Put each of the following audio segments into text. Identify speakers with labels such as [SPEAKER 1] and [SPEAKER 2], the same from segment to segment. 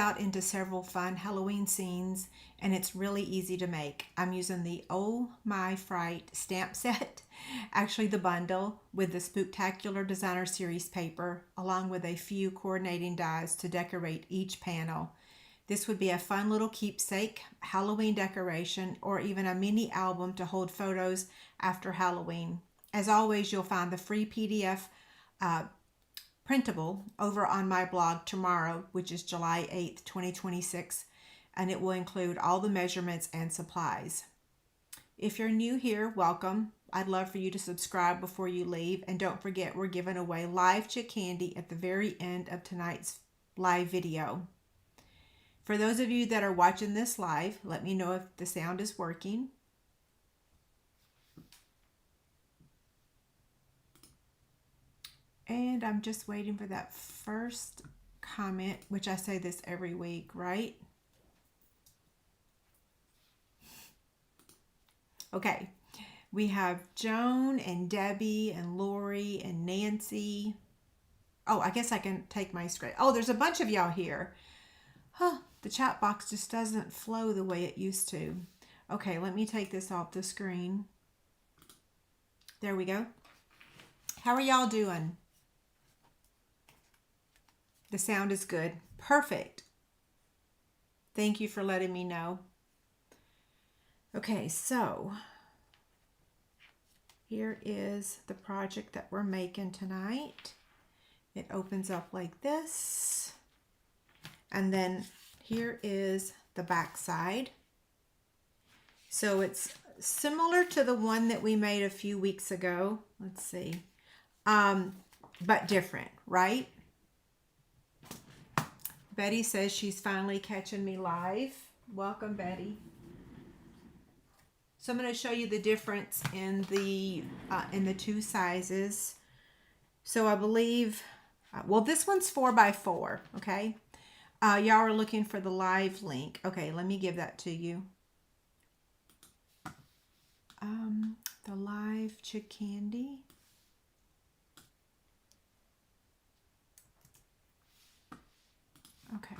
[SPEAKER 1] out into several fun Halloween scenes, and it's really easy to make. I'm using the My Fright Stamp Set, actually the bundle, with the Spooktacular Designer Series paper, along with a few coordinating dies to decorate each panel. This would be a fun little keepsake, Halloween decoration, or even a mini album to hold photos after Halloween. As always, you'll find the free PDF printable over on my blog tomorrow, which is July 8th, 2026, and it will include all the measurements and supplies. If you're new here, welcome. I'd love for you to subscribe before you leave, and don't forget we're giving away live Chic Candy at the very end of tonight's live video. For those of you that are watching this live, let me know if the sound is working. And I'm just waiting for that first comment, which I say this every week, right? Okay, we have Joan and Debbie and Lori and Nancy. Oh, I guess I can take my screen. Oh, there's a bunch of y'all here. Huh, the chat box just doesn't flow the way it used to. Okay, let me take this off the screen. There we go. How are y'all doing? The sound is good. Perfect. Thank you for letting me know. Okay, so here is the project that we're making tonight. It opens up like this. And then here is the back side. So it's similar to the one that we made a few weeks ago. Let's see. But different, right? Betty says she's finally catching me live. Welcome, Betty. So I'm going to show you the difference in the two sizes. So I believe, well, this one's 4x4, okay? Y'all are looking for the live link. Okay, let me give that to you. The live Chic Candy. Okay.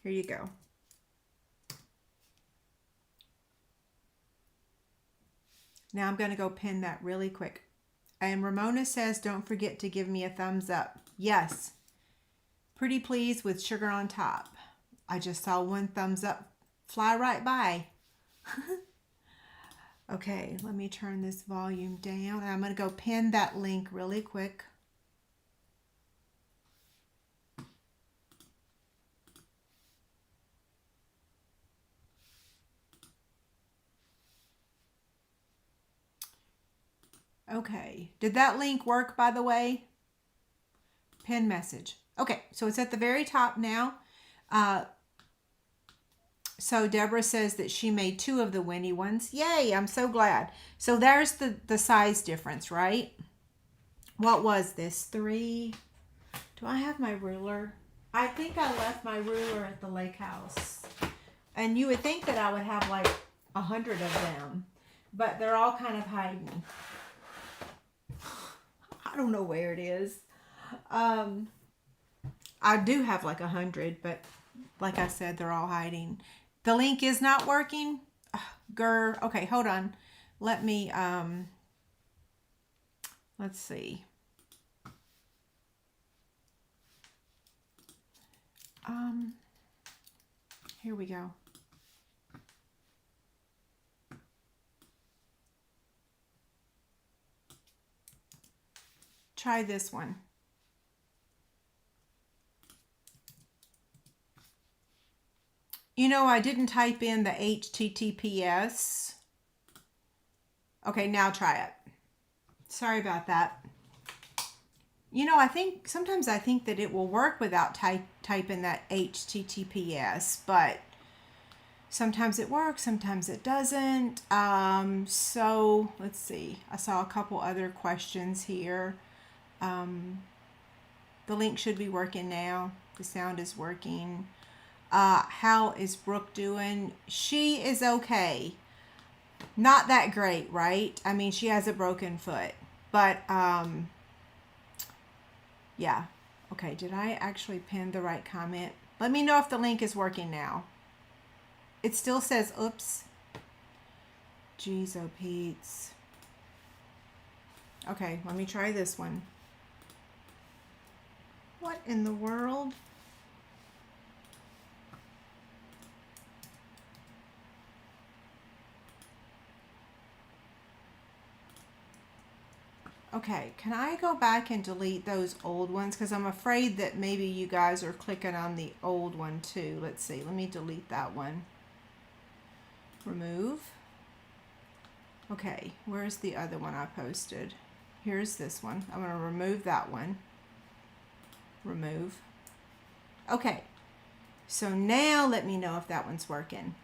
[SPEAKER 1] Here you go. Now I'm going to go pin that really quick. And Ramona says, don't forget to give me a thumbs up. Yes. Pretty pleased with sugar on top. I just saw one thumbs up fly right by. Okay, let me turn this volume down. I'm going to go pin that link really quick. Okay, did that link work, by the way? Pin message. Okay, so it's at the very top now. So Deborah says that she made 2 of the Winnie ones. Yay, I'm so glad. So there's the size difference, right? What was this? 3? Do I have my ruler? I think I left my ruler at the lake house. And you would think that I would have like 100 of them, but they're all kind of hiding. I don't know where it is. I do have like 100, but like I said, they're all hiding. The link is not working. Grr. Okay, hold on. Let me, let's see. Here we go. Try this one. You know, I didn't type in the HTTPS. Okay, now try it. Sorry about that. You know, sometimes I think that it will work without typing that HTTPS, but sometimes it works, sometimes it doesn't. So let's see. I saw a couple other questions here. The link should be working now. The sound is working. How is Brooke doing? She is okay. Not that great, right? I mean, she has a broken foot, but Yeah. Okay, did I actually pin the right comment? Let me know if the link is working now. It still says, oops. Jeez, oh Pete's. Okay, let me try this one. What in the world? Okay, can I go back and delete those old ones? Because I'm afraid that maybe you guys are clicking on the old one too. Let's see, let me delete that one. Remove. Okay, where's the other one I posted? Here's this one. I'm going to remove that one. Remove. Okay, so now let me know if that one's working.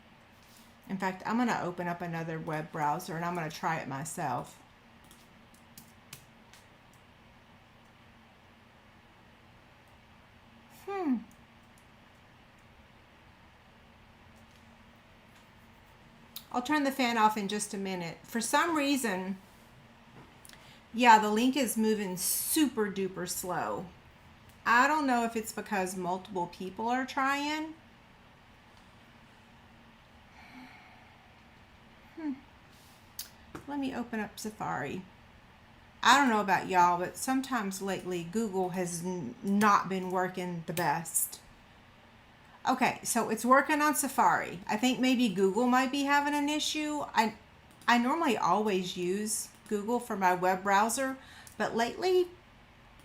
[SPEAKER 1] In fact, I'm going to open up another web browser and I'm going to try it myself. I'll turn the fan off in just a minute. For some reason, yeah, the link is moving super duper slow. I don't know if it's because multiple people are trying. Let me open up Safari. I don't know about y'all, but sometimes lately Google has not been working the best. Okay, so it's working on Safari. I think maybe Google might be having an issue. I normally always use Google for my web browser, but lately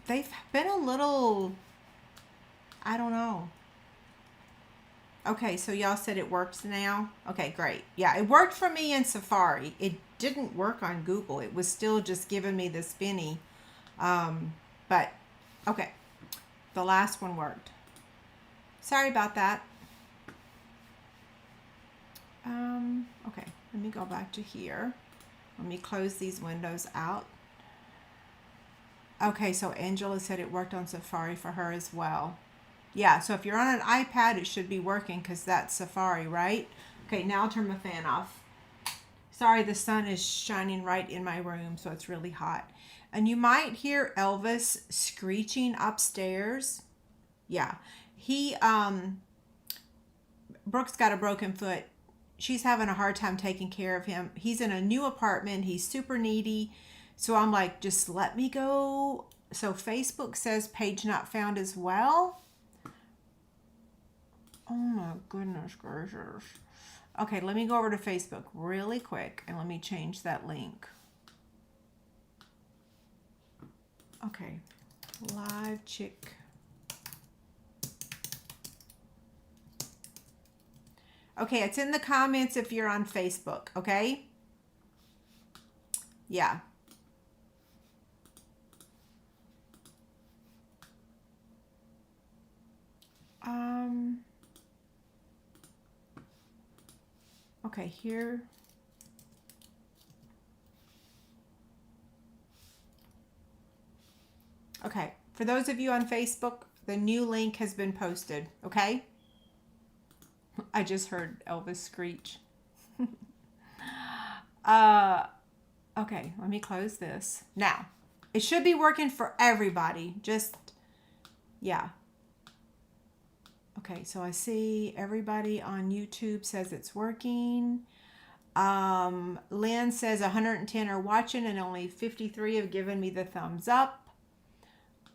[SPEAKER 1] they've been a little, I don't know. Okay, so y'all said it works now? Okay, great. Yeah, it worked for me in Safari. It didn't work on Google. It was still just giving me the spinny. But, okay, the last one worked. Sorry about that. Okay, let me go back to here. Let me close these windows out. Okay, so Angela said it worked on Safari for her as well. Yeah, so if you're on an iPad, it should be working because that's Safari, right? Okay, now I'll turn my fan off. Sorry, the sun is shining right in my room, so it's really hot. And you might hear Elvis screeching upstairs. Yeah, Brooke's got a broken foot. She's having a hard time taking care of him. He's in a new apartment. He's super needy. So I'm like, just let me go. So Facebook says page not found as well. Oh my goodness gracious. Okay, let me go over to Facebook really quick and let me change that link. Okay, live chick. Okay, it's in the comments if you're on Facebook, okay? Yeah. Okay, here. Okay, for those of you on Facebook, the new link has been posted, okay? I just heard Elvis screech. Okay, let me close this. Now, it should be working for everybody. Just, yeah. Okay, so I see everybody on YouTube says it's working. Lynn says 110 are watching and only 53 have given me the thumbs up.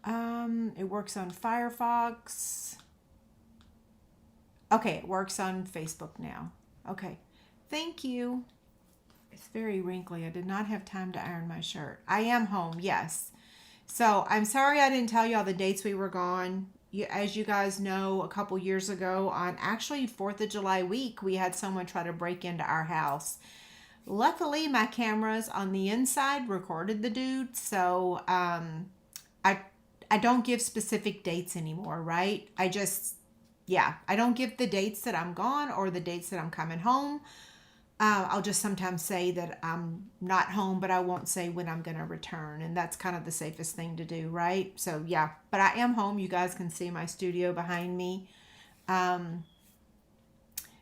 [SPEAKER 1] It works on Firefox. Okay, it works on Facebook now. Okay, thank you. It's very wrinkly. I did not have time to iron my shirt. I am home, yes. So I'm sorry I didn't tell you all the dates we were gone. As you guys know, a couple years ago on actually 4th of July week, we had someone try to break into our house. Luckily, my cameras on the inside recorded the dude, so I don't give specific dates anymore, right? I don't give the dates that I'm gone or the dates that I'm coming home. I'll just sometimes say that I'm not home, but I won't say when I'm going to return. And that's kind of the safest thing to do, right? So, yeah, but I am home. You guys can see my studio behind me.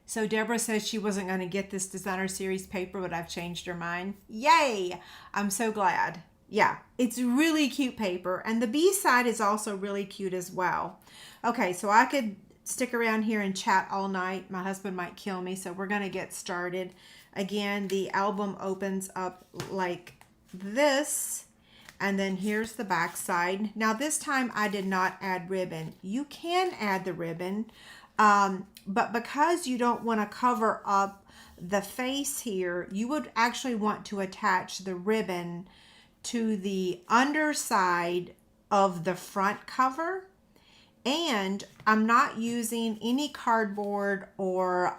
[SPEAKER 1] So Deborah says she wasn't going to get this designer series paper, but I've changed her mind. Yay! I'm so glad. Yeah, it's really cute paper. And the B side is also really cute as well. Okay, so I could stick around here and chat all night. My husband might kill me, so we're going to get started. Again, the album opens up like this. And then here's the back side. Now this time I did not add ribbon. You can add the ribbon, but because you don't want to cover up the face here, you would actually want to attach the ribbon to the underside of the front cover. And I'm not using any cardboard or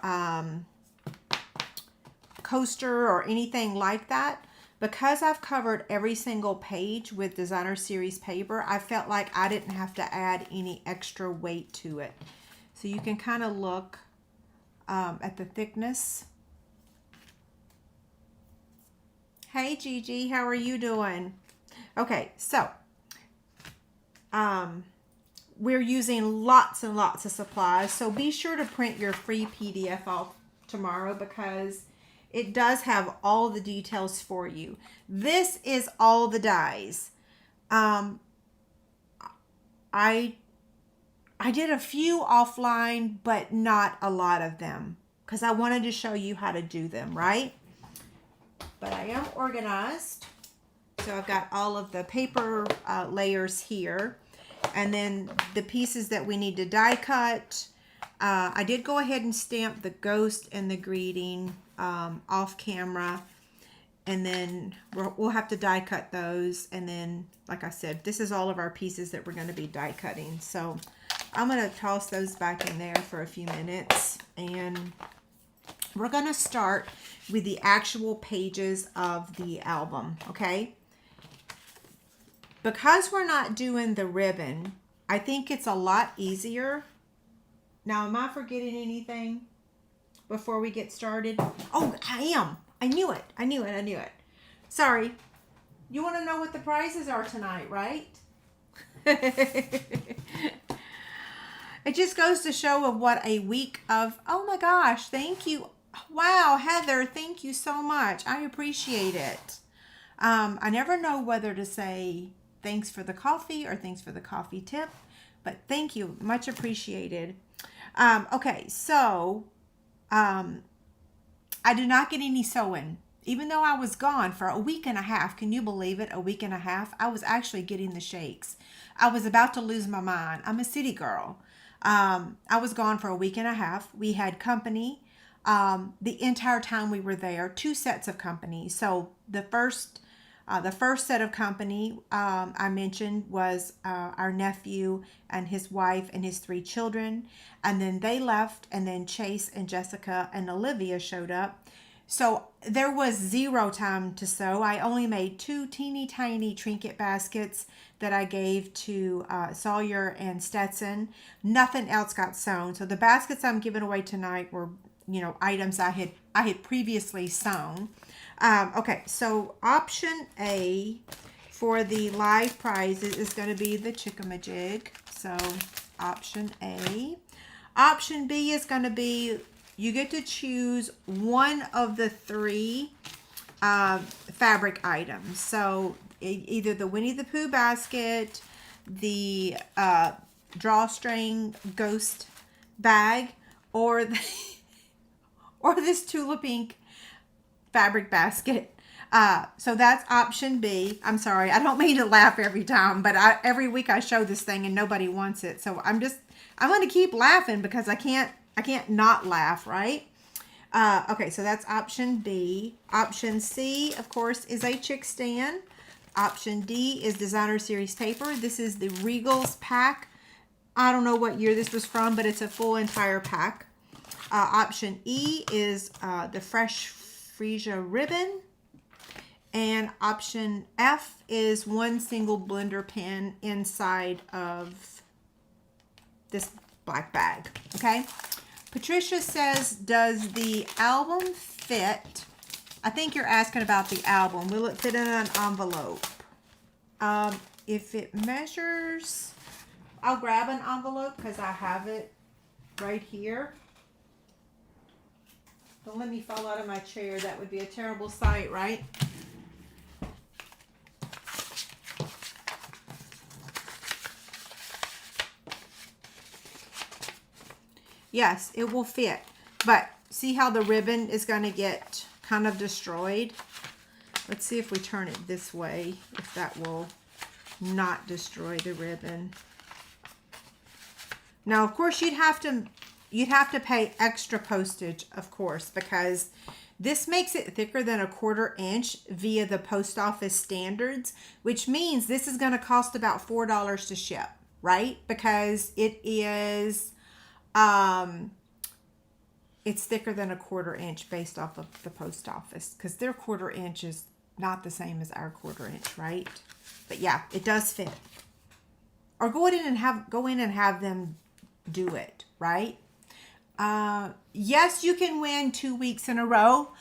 [SPEAKER 1] coaster or anything like that. Because I've covered every single page with designer series paper, I felt like I didn't have to add any extra weight to it. So you can kind of look at the thickness. Hey Gigi, how are you doing? Okay, so we're using lots and lots of supplies. So be sure to print your free PDF off tomorrow because it does have all the details for you. This is all the dies. I did a few offline, but not a lot of them because I wanted to show you how to do them, right? But I am organized. So I've got all of the paper layers here. And then the pieces that we need to die cut. I did go ahead and stamp the ghost and the greeting off camera, and then we'll have to die cut those. And then, like I said, this is all of our pieces that we're going to be die cutting. So I'm going to toss those back in there for a few minutes, and we're going to start with the actual pages of the album. Okay, because we're not doing the ribbon, I think it's a lot easier. Now, am I forgetting anything before we get started? Oh, I am. I knew it. I knew it. Sorry. You want to know what the prizes are tonight, right? It just goes to show of what a week of, oh my gosh, thank you. Wow, Heather, thank you so much. I appreciate it. I never know whether to say thanks for the coffee or thanks for the coffee tip, but thank you. Much appreciated. Okay, so I did not get any sewing, even though I was gone for a week and a half. Can you believe it? A week and a half. I was actually getting the shakes. I was about to lose my mind. I'm a city girl. I was gone for a week and a half. We had company the entire time we were there, 2 sets of company. So the first set of company I mentioned was our nephew and his wife and his 3 children. And then they left, and then Chase and Jessica and Olivia showed up. So there was 0 time to sew. I only made 2 teeny tiny trinket baskets that I gave to Sawyer and Stetson. Nothing else got sewn. So the baskets I'm giving away tonight were, items I had previously sewn. Okay, so option A for the live prizes is going to be the Chickamajig. So option A. Option B is going to be, you get to choose one of the 3 fabric items. So either the Winnie the Pooh basket, the drawstring ghost bag, or this Tula Pink fabric basket. So that's option B. I'm sorry, I don't mean to laugh every time, but every week I show this thing and nobody wants it. So I'm going to keep laughing because I can't not laugh, right? Okay, so that's option B. Option C, of course, is a chick stand. Option D is designer series paper. This is the Regal's pack. I don't know what year this was from, but it's a full entire pack. Option E is the Fresh Freesia ribbon. And option F is 1 single blender pen inside of this black bag. Okay. Patricia says, does the album fit? I think you're asking about the album. Will it fit in an envelope? If it measures, I'll grab an envelope because I have it right here. Don't let me fall out of my chair. That would be a terrible sight, right? Yes, it will fit. But see how the ribbon is going to get kind of destroyed? Let's see if we turn it this way, if that will not destroy the ribbon. Now, of course, you'd have to pay extra postage, of course, because this makes it thicker than 1/4 inch via the post office standards, which means this is going to cost about $4 to ship, right? Because it is, it's thicker than 1/4 inch based off of the post office, because their 1/4 inch is not the same as our 1/4 inch, right? But yeah, it does fit. Or go in and have them do it, right? Yes, you can win 2 weeks in a row.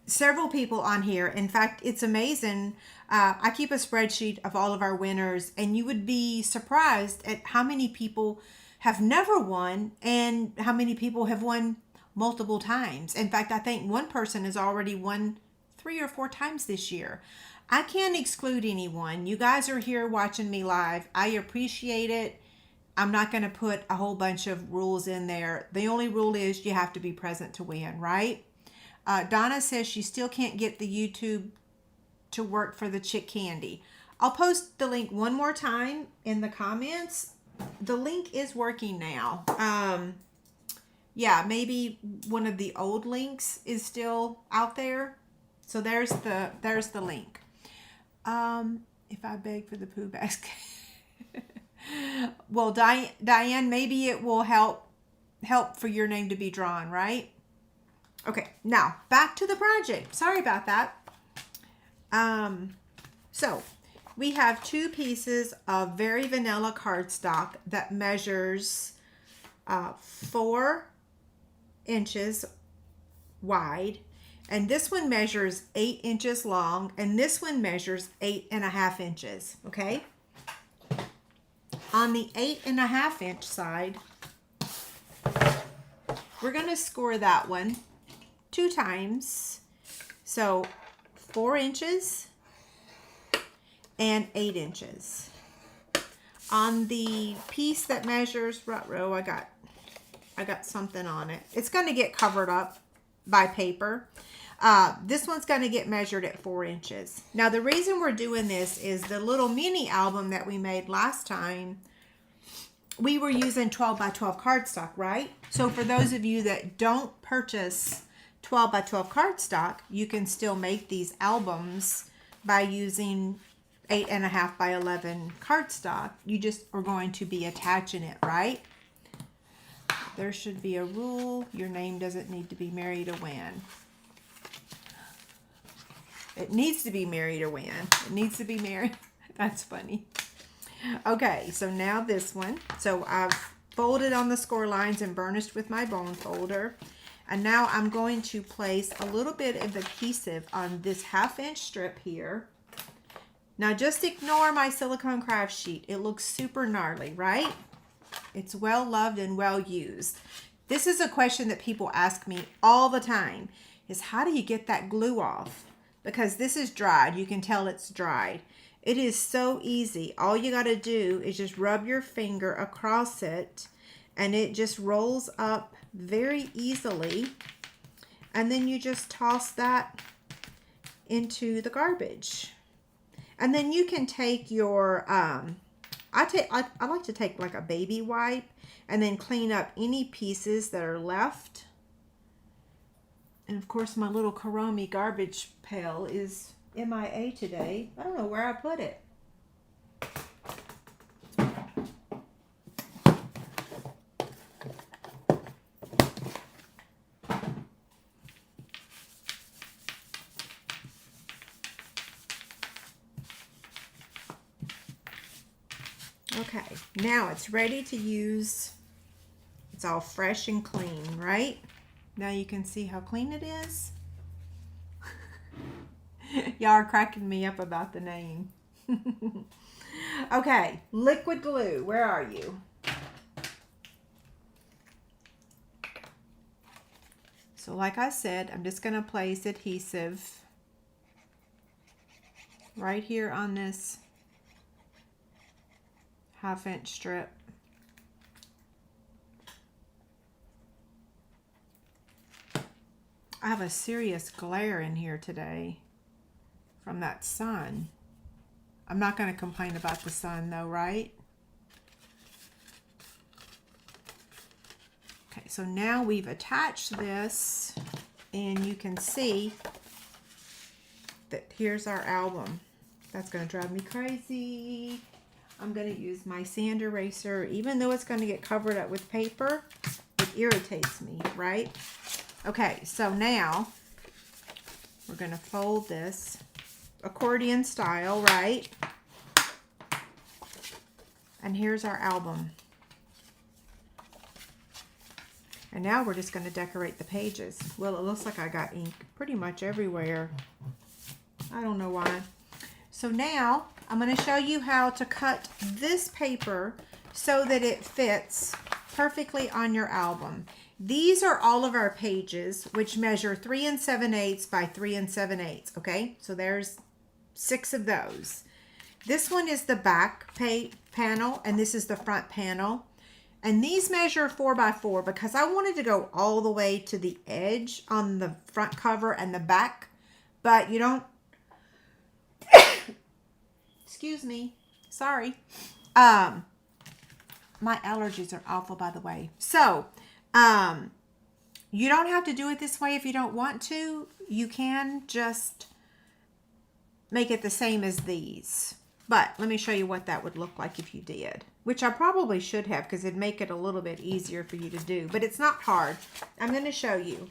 [SPEAKER 1] Several people on here. In fact, it's amazing. I keep a spreadsheet of all of our winners, and you would be surprised at how many people have never won and how many people have won multiple times. In fact, I think one person has already won 3 or 4 times this year. I can't exclude anyone. You guys are here watching me live. I appreciate it. I'm not going to put a whole bunch of rules in there. The only rule is you have to be present to win, right? Donna says she still can't get the YouTube to work for the Chic Candy. I'll post the link one more time in the comments. The link is working now. Yeah, maybe one of the old links is still out there. So there's the link. If I beg for the poo basket. Well, Diane, maybe it will help for your name to be drawn, right? Okay, now back to the project. Sorry about that. So we have 2 pieces of very vanilla cardstock that measures 4 inches wide, and this one measures 8 inches long, and this one measures 8.5 inches. Okay. On the 8.5 inch side, we're going to score that one 2 times. So 4 inches and 8 inches. On the piece that measures, I got something on it. It's going to get covered up by paper. This one's going to get measured at 4 inches. Now, the reason we're doing this is the little mini album that we made last time, we were using 12 by 12 cardstock, right? So for those of you that don't purchase 12 by 12 cardstock, you can still make these albums by using 8.5 by 11 cardstock. You just are going to be attaching it, right? There should be a rule. Your name doesn't need to be Mary to win. It needs to be Mary to win. It needs to be Mary. That's funny. Okay, so now this one. So I've folded on the score lines and burnished with my bone folder. And now I'm going to place a little bit of adhesive on this 1/2 inch strip here. Now just ignore my silicone craft sheet. It looks super gnarly, right? It's well loved and well used. This is a question that people ask me all the time, is how do you get that glue off? Because this is dried. You can tell it's dried. It is so easy. All you got to do is just rub your finger across it, and it just rolls up very easily. And then you just toss that into the garbage. And then you can take your, I like to take like a baby wipe and then clean up any pieces that are left. And of course my little Kuromi garbage pail is MIA today. I don't know where I put it. Okay, now it's ready to use. It's all fresh and clean, right? Now you can see how clean it is. Y'all are cracking me up about the name. Okay, liquid glue, where are you? So like I said, I'm just going to place adhesive right here on this 1/2 inch strip. I have a serious glare in here today from that sun. I'm not going to complain about the sun though, right? Okay, so now we've attached this, and you can see that here's our album. That's going to drive me crazy. I'm going to use my sand eraser. Even though it's going to get covered up with paper, it irritates me, right? Okay, so now we're going to fold this accordion style, right? And here's our album. And now we're just going to decorate the pages. Well, it looks like I got ink pretty much everywhere. I don't know why. So now I'm going to show you how to cut this paper so that it fits perfectly on your album. These are all of our pages, which measure 3 7/8 by 3 7/8. Okay, so there's 6 of those. This one is the back panel, and this is the front panel. And these measure 4 by 4 because I wanted to go all the way to the edge on the front cover and the back, but you don't, excuse me, sorry. My allergies are awful, by the way. So, you don't have to do it this way if you don't want to. You can just make it the same as these. But let me show you what that would look like if you did, which I probably should have because it'd make it a little bit easier for you to do, but it's not hard. I'm going to show you.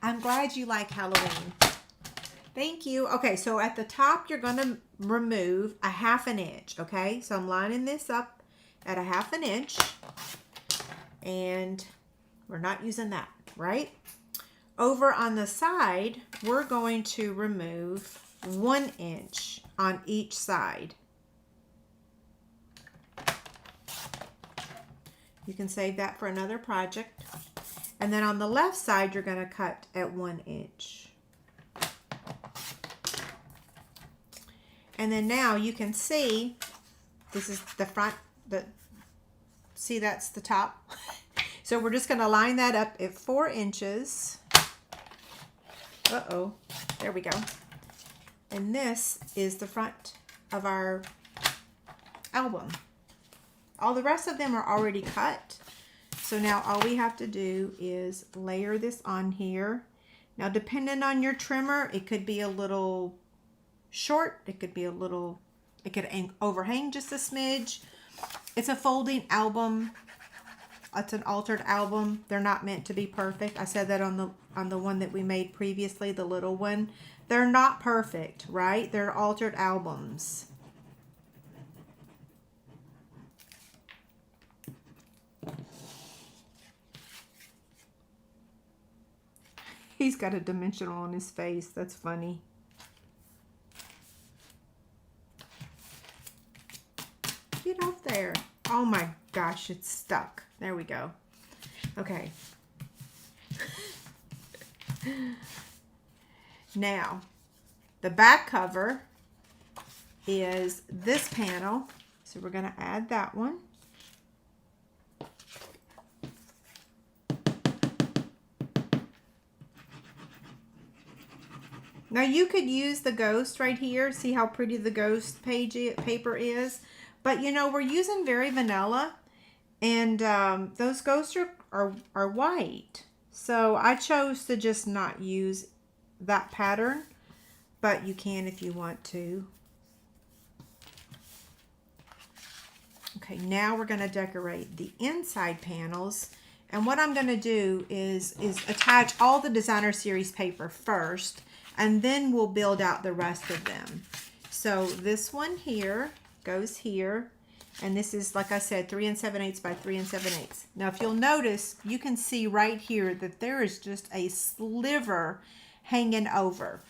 [SPEAKER 1] I'm glad you like Halloween. Thank you. Okay, so at the top, you're going to remove a 1/2 inch, okay? So I'm lining this up at a 1/2 inch, and we're not using that, right? Over on the side, we're going to remove 1 inch on each side. You can save that for another project. And then on the left side, you're going to cut at 1 inch. And then now you can see, this is the front, see that's the top. So we're just going to line that up at 4 inches. Uh-oh, there we go. And this is the front of our album. All the rest of them are already cut. So now all we have to do is layer this on here. Now, depending on your trimmer, it could be a little short. It could be a little, it could overhang just a smidge. It's a folding album. It's an altered album. They're not meant to be perfect. I said that on the one that we made previously, the little one. They're not perfect, right? They're altered albums. He's got a dimensional on his face. That's funny. Get off there. Oh my gosh, it's stuck. There we go. Okay. Now, the back cover is this panel. So we're going to add that one. Now you could use the ghost right here. See how pretty the ghost paper is? But you know, we're using very vanilla, and those ghosts are white. So I chose to just not use that pattern, but you can if you want to. Okay, now we're going to decorate the inside panels. And what I'm going to do is attach all the designer series paper first, and then we'll build out the rest of them. So this one here goes here, and this is, like I said, 3 7/8 by 3 7/8. Now, if you'll notice, you can see right here that there is just a sliver hanging over.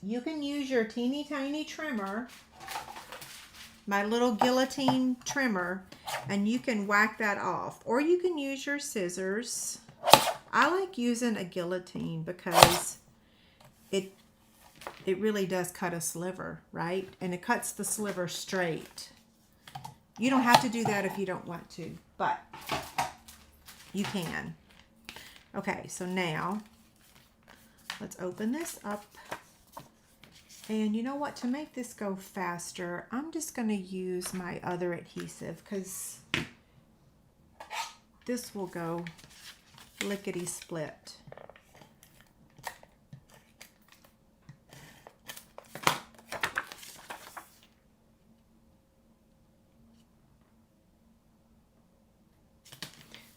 [SPEAKER 1] You can use your teeny tiny trimmer, my little guillotine trimmer, and you can whack that off. Or you can use your scissors. I like using a guillotine because it really does cut a sliver, right? And it cuts the sliver straight. You don't have to do that if you don't want to, but you can. Okay, so now let's open this up. And you know what? To make this go faster, I'm just going to use my other adhesive because this will go lickety split.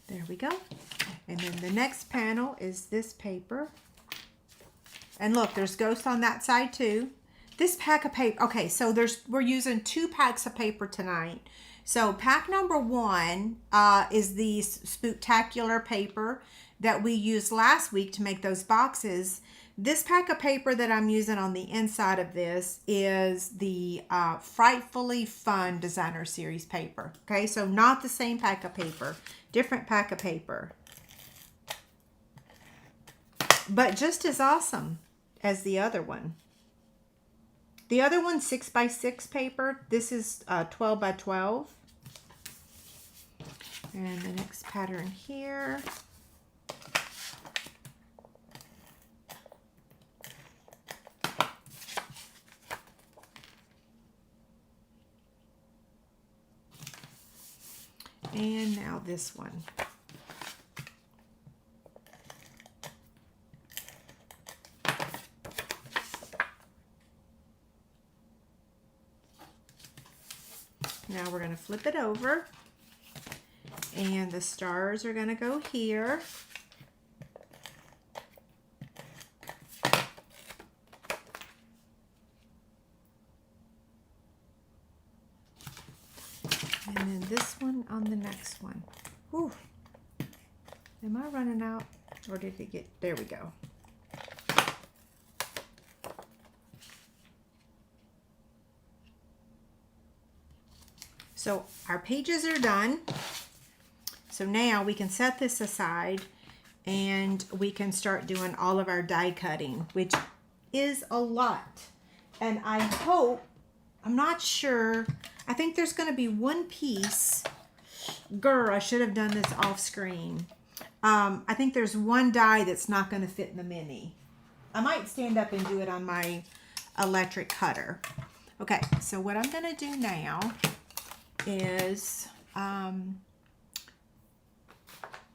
[SPEAKER 1] There we go. And then the next panel is this paper. And look, there's ghosts on that side too. This pack of paper, okay, so we're using 2 packs of paper tonight. So pack number 1 is the Spooktacular paper that we used last week to make those boxes. This pack of paper that I'm using on the inside of this is the Frightfully Fun Designer Series paper. Okay, so not the same pack of paper, different pack of paper. But just as awesome as the other one. The other one's 6x6 paper. This is 12x12. And the next pattern here. And now this one. Now we're going to flip it over, and the stars are going to go here. And then this one on the next one. Whew. Am I running out? Or did it get, there we go. So our pages are done. So now we can set this aside and we can start doing all of our die cutting, which is a lot. And I hope, I'm not sure, I think there's going to be one piece. Girl, I should have done this off screen. I think there's one die that's not going to fit in the mini. I might stand up and do it on my electric cutter. Okay, so what I'm going to do now is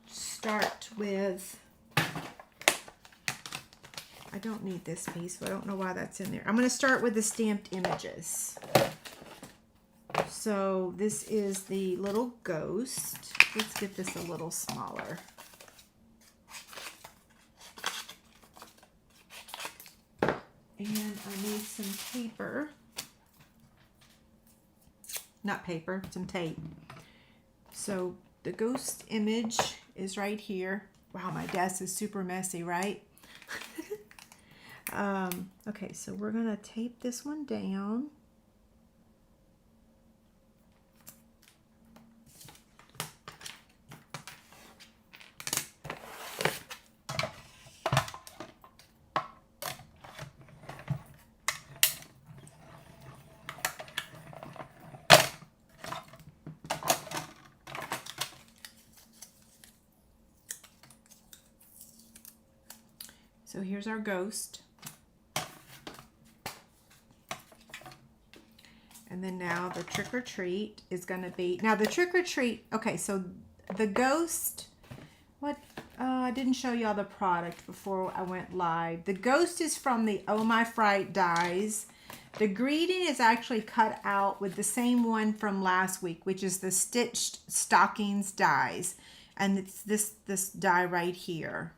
[SPEAKER 1] start with, I don't need this piece, so I don't know why that's in there. I'm going to start with the stamped images. So this is the little ghost. Let's get this a little smaller. And I need some paper. Not paper, some tape. So the ghost image is right here. Wow, my desk is super messy, right? Okay, so we're going to tape this one down. So here's our ghost. And then now the trick or treat is going to be, now the trick or treat, okay, so the ghost, what, I didn't show y'all the product before I went live. The ghost is from the My Fright Dies. The greeting is actually cut out with the same one from last week, which is the stitched Stockings dies. And it's this die right here.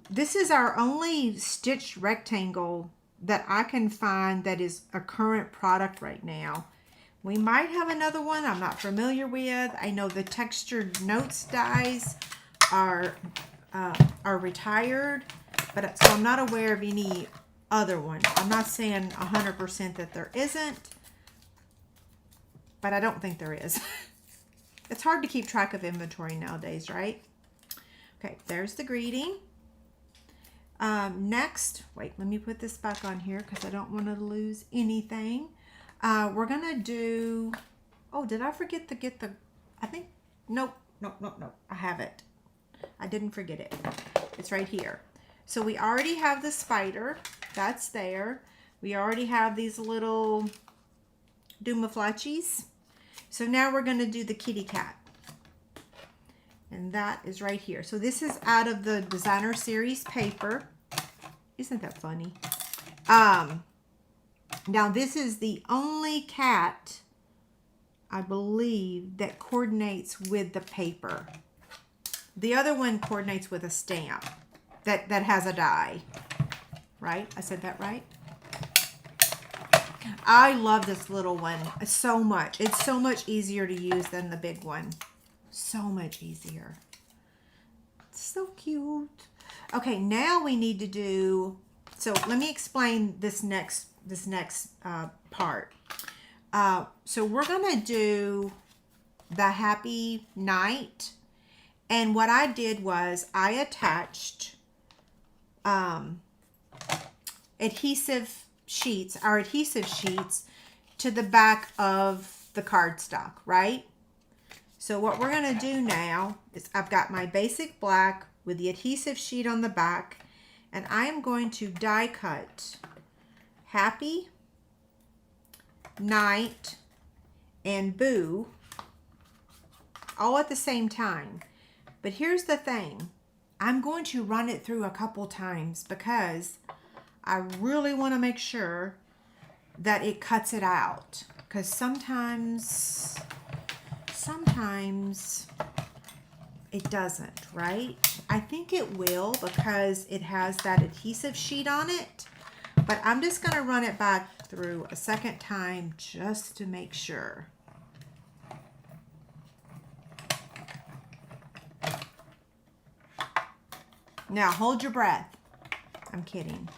[SPEAKER 1] This is our only stitched rectangle that I can find that is a current product right now. We might have another one I'm not familiar with. I know the textured notes dies are retired, but so I'm not aware of any other one. I'm not saying 100% that there isn't, but I don't think there is. It's hard to keep track of inventory nowadays, right? Okay, there's the greeting. Next, wait, let me put this back on here because I don't want to lose anything. We're going to do, oh, did I forget to get the, I think, nope, Nope. I have it. I didn't forget it. It's right here. So we already have the spider. That's there. We already have these little Doomaflachies. So now we're going to do the kitty cat. And that is right here. So this is out of the designer series paper. Isn't that funny? Now this is the only cat, I believe, that coordinates with the paper. The other one coordinates with a stamp that has a die. Right? I said that right? I love this little one so much. It's so much easier to use than the big one. So much easier. It's so cute. Okay, now we need to do, so let me explain this next part. So we're gonna do the happy night, and what I did was I attached adhesive sheets to the back of the cardstock, right? So what we're going to do now is I've got my basic black with the adhesive sheet on the back, and I am going to die cut Happy, Night, and Boo all at the same time. But here's the thing. I'm going to run it through a couple times because I really want to make sure that it cuts it out. Because sometimes it doesn't, right? I think it will because it has that adhesive sheet on it. But I'm just going to run it back through a second time just to make sure. Now hold your breath. I'm kidding.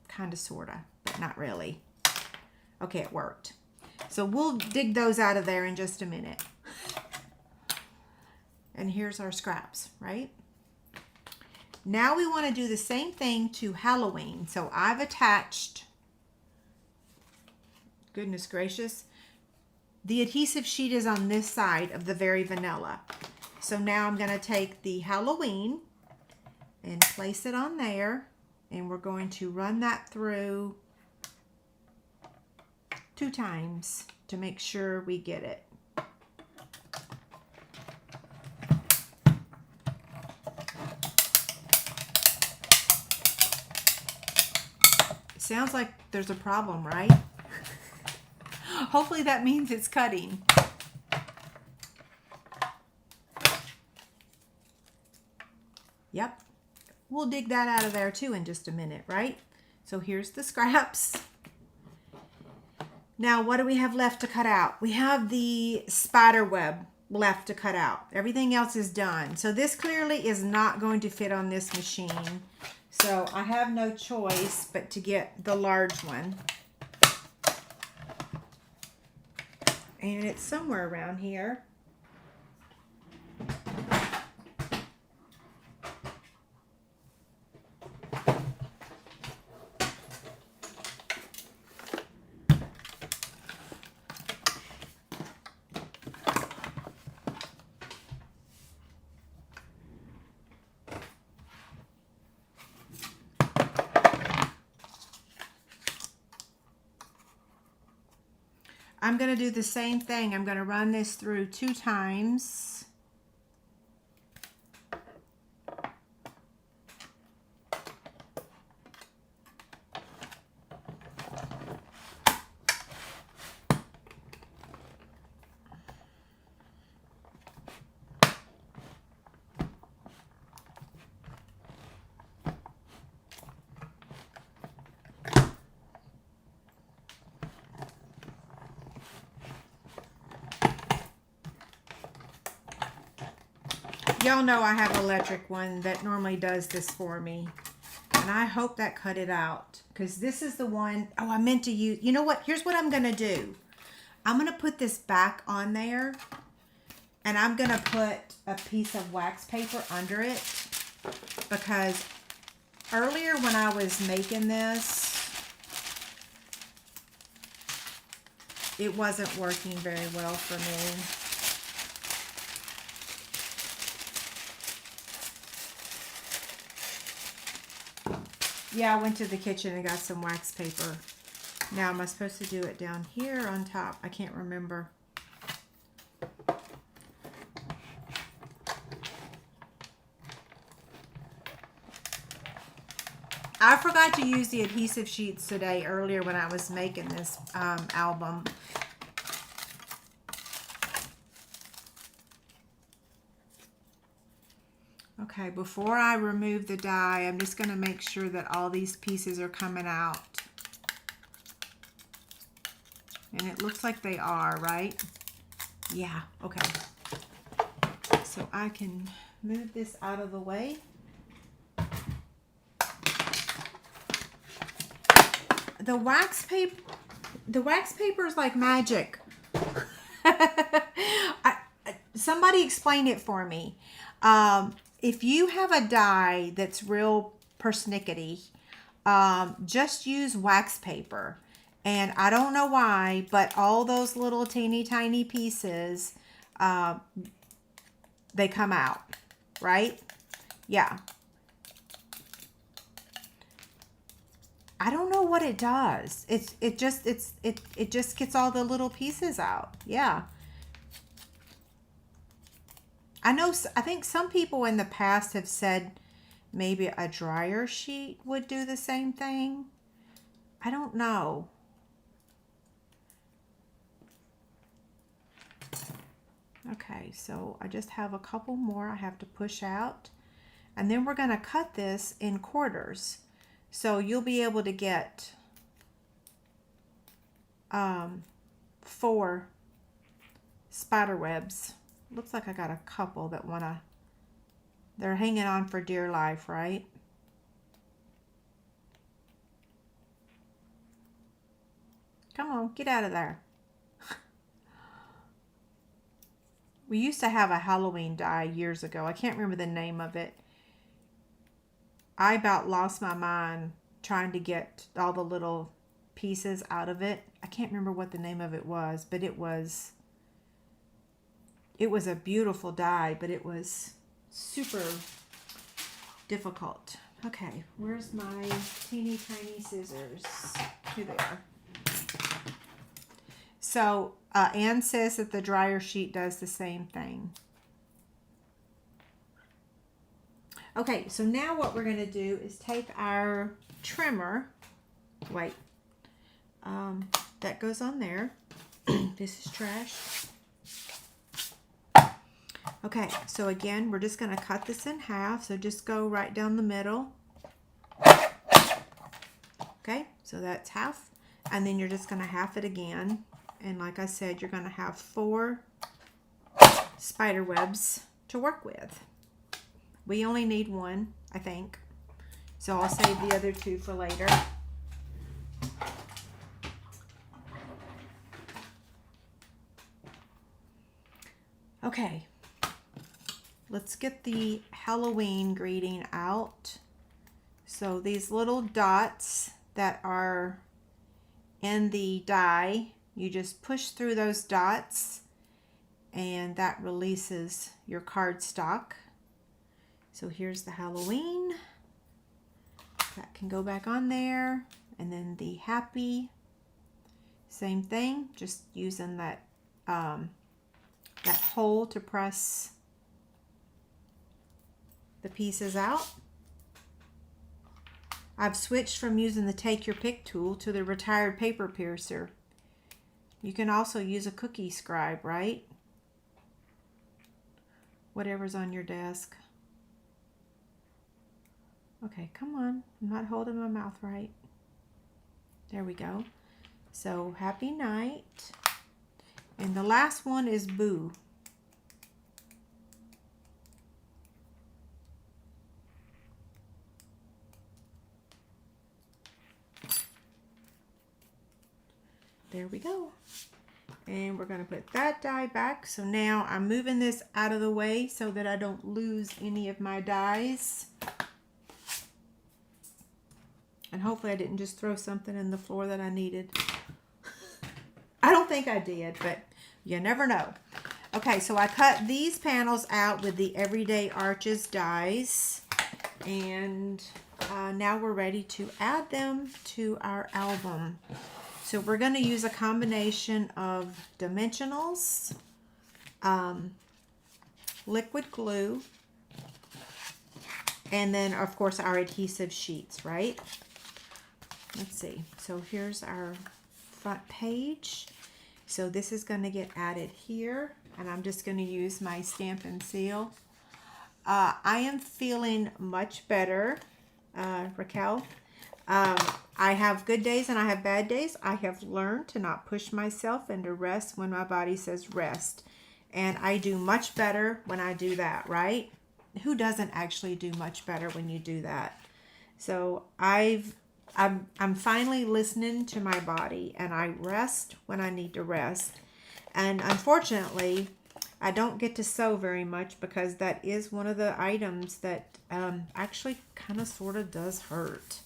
[SPEAKER 1] Kind of, sort of, but not really. Okay, it worked. So we'll dig those out of there in just a minute. And here's our scraps, right? Now we want to do the same thing to Halloween. So I've attached, goodness gracious, the adhesive sheet is on this side of the very vanilla. So now I'm going to take the Halloween and place it on there, and we're going to run that through 2 times to make sure we get it. Sounds like there's a problem, right? Hopefully that means it's cutting. Yep. We'll dig that out of there too in just a minute, right? So here's the scraps. Now what do we have left to cut out? We have the spider web left to cut out. Everything else is done. So this clearly is not going to fit on this machine. So I have no choice but to get the large one. And it's somewhere around here. I'm going to do the same thing. I'm going to run this through 2 times. Y'all know I have an electric one that normally does this for me. And I hope that cut it out. Because this is the one, oh, I meant to use, you know what? Here's what I'm going to do. I'm going to put this back on there. And I'm going to put a piece of wax paper under it. Because earlier when I was making this, it wasn't working very well for me. Yeah, I went to the kitchen and got some wax paper. Now, am I supposed to do it down here on top? I can't remember. I forgot to use the adhesive sheets today earlier when I was making this album. Okay, before I remove the die, I'm just going to make sure that all these pieces are coming out. And it looks like they are, right? Yeah, okay. So I can move this out of the way. The wax paper is like magic. Somebody explain it for me. If you have a die that's real persnickety, just use wax paper. And I don't know why, but all those little teeny tiny pieces, they come out, right? Yeah. I don't know what it does. It just gets all the little pieces out. Yeah. I think some people in the past have said maybe a dryer sheet would do the same thing. I don't know. Okay, so I just have a couple more I have to push out. And then we're going to cut this in quarters. So you'll be able to get 4 spider webs. Looks like I got a couple that they're hanging on for dear life, right? Come on, get out of there. We used to have a Halloween die years ago. I can't remember the name of it. I about lost my mind trying to get all the little pieces out of it. I can't remember what the name of it was, but it was a beautiful die, but it was super difficult. Okay, where's my teeny tiny scissors? Here they are. So Anne says that the dryer sheet does the same thing. Okay, so now what we're going to do is take our trimmer. Wait, that goes on there. This is trash. Okay, so again, we're just going to cut this in half. So just go right down the middle. Okay, so that's half. And then you're just going to half it again. And like I said, you're going to have 4 spider webs to work with. We only need 1, I think. So I'll save the other 2 for later. Okay. Let's get the Halloween greeting out. So these little dots that are in the die, you just push through those dots and that releases your cardstock. So here's the Halloween. That can go back on there. And then the happy, same thing, just using that that hole to press the pieces out. I've switched from using the take your pick tool to the retired paper piercer. You can also use a cookie scribe, right? Whatever's on your desk. Okay, come on. I'm not holding my mouth right. There we go. So, happy night. And the last one is boo. There we go. And we're going to put that die back. So now I'm moving this out of the way so that I don't lose any of my dies. And hopefully I didn't just throw something in the floor that I needed. I don't think I did, but you never know. Okay, so I cut these panels out with the Everyday Arches dies. And now we're ready to add them to our album. So we're going to use a combination of dimensionals, liquid glue, and then of course our adhesive sheets, right? Let's see. So here's our front page. So this is going to get added here, and I'm just going to use my stamp and seal. I am feeling much better, Raquel. I have good days and I have bad days. I have learned to not push myself and to rest when my body says rest. And I do much better when I do that, right? Who doesn't actually do much better when you do that? So I'm finally listening to my body, and I rest when I need to rest. And unfortunately, I don't get to sew very much because that is one of the items that actually kind of sort of does hurt.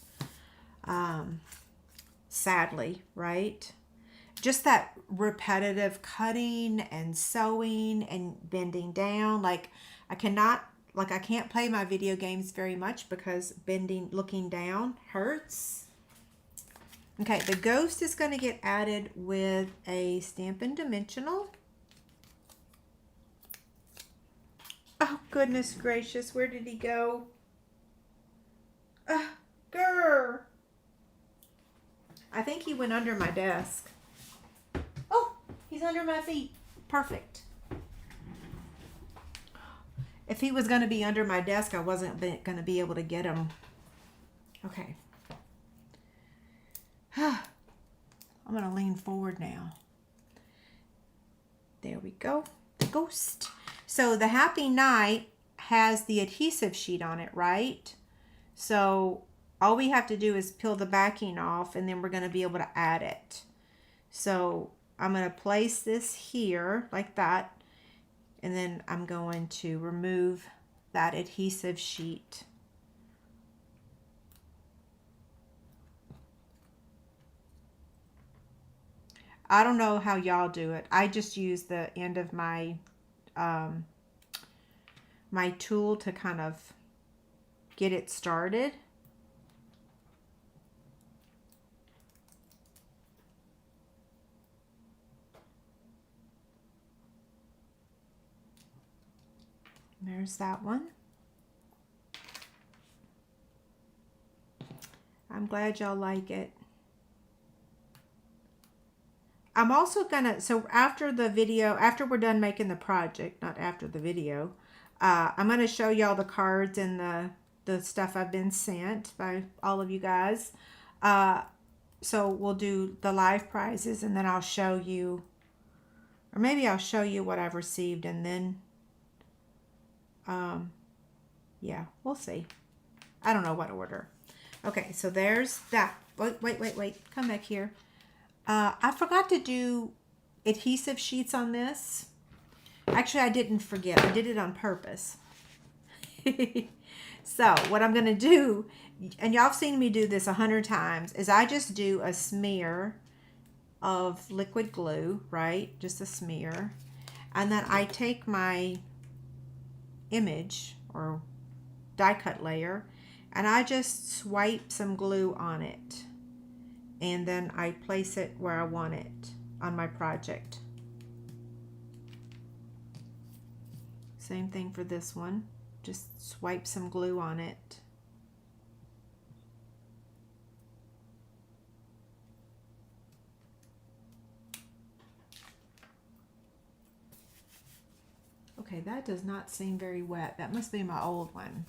[SPEAKER 1] Sadly, right? Just that repetitive cutting and sewing and bending down. Like I can't play my video games very much because looking down hurts. Okay, the ghost is going to get added with a Stampin' Dimensional. Oh, goodness gracious, where did he go? Grr. I think he went under my desk. Oh, he's under my feet. Perfect. If he was going to be under my desk, I wasn't going to be able to get him. Okay. I'm going to lean forward now. There we go. The ghost. So the Happy Night has the adhesive sheet on it, right? So all we have to do is peel the backing off, and then we're going to be able to add it. So I'm going to place this here like that, and then I'm going to remove that adhesive sheet. I don't know how y'all do it. I just use the end of my my tool to kind of get it started. There's that one. I'm glad y'all like it. I'm also gonna, so after the video, after we're done making the project, not after the video, I'm gonna show y'all the cards and the stuff I've been sent by all of you guys. So we'll do the live prizes, and then I'll show you, or maybe I'll show you what I've received, and then yeah, we'll see. I don't know what order. Okay, so there's that. Wait. Come back here. I forgot to do adhesive sheets on this. Actually, I didn't forget. I did it on purpose. So what I'm going to do, and y'all have seen me do this 100 times, is I just do a smear of liquid glue, right? Just a smear. And then I take my image or die cut layer, and I just swipe some glue on it, and then I place it where I want it on my project. Same thing for this one, just swipe some glue on it. Okay, that does not seem very wet. That must be my old one.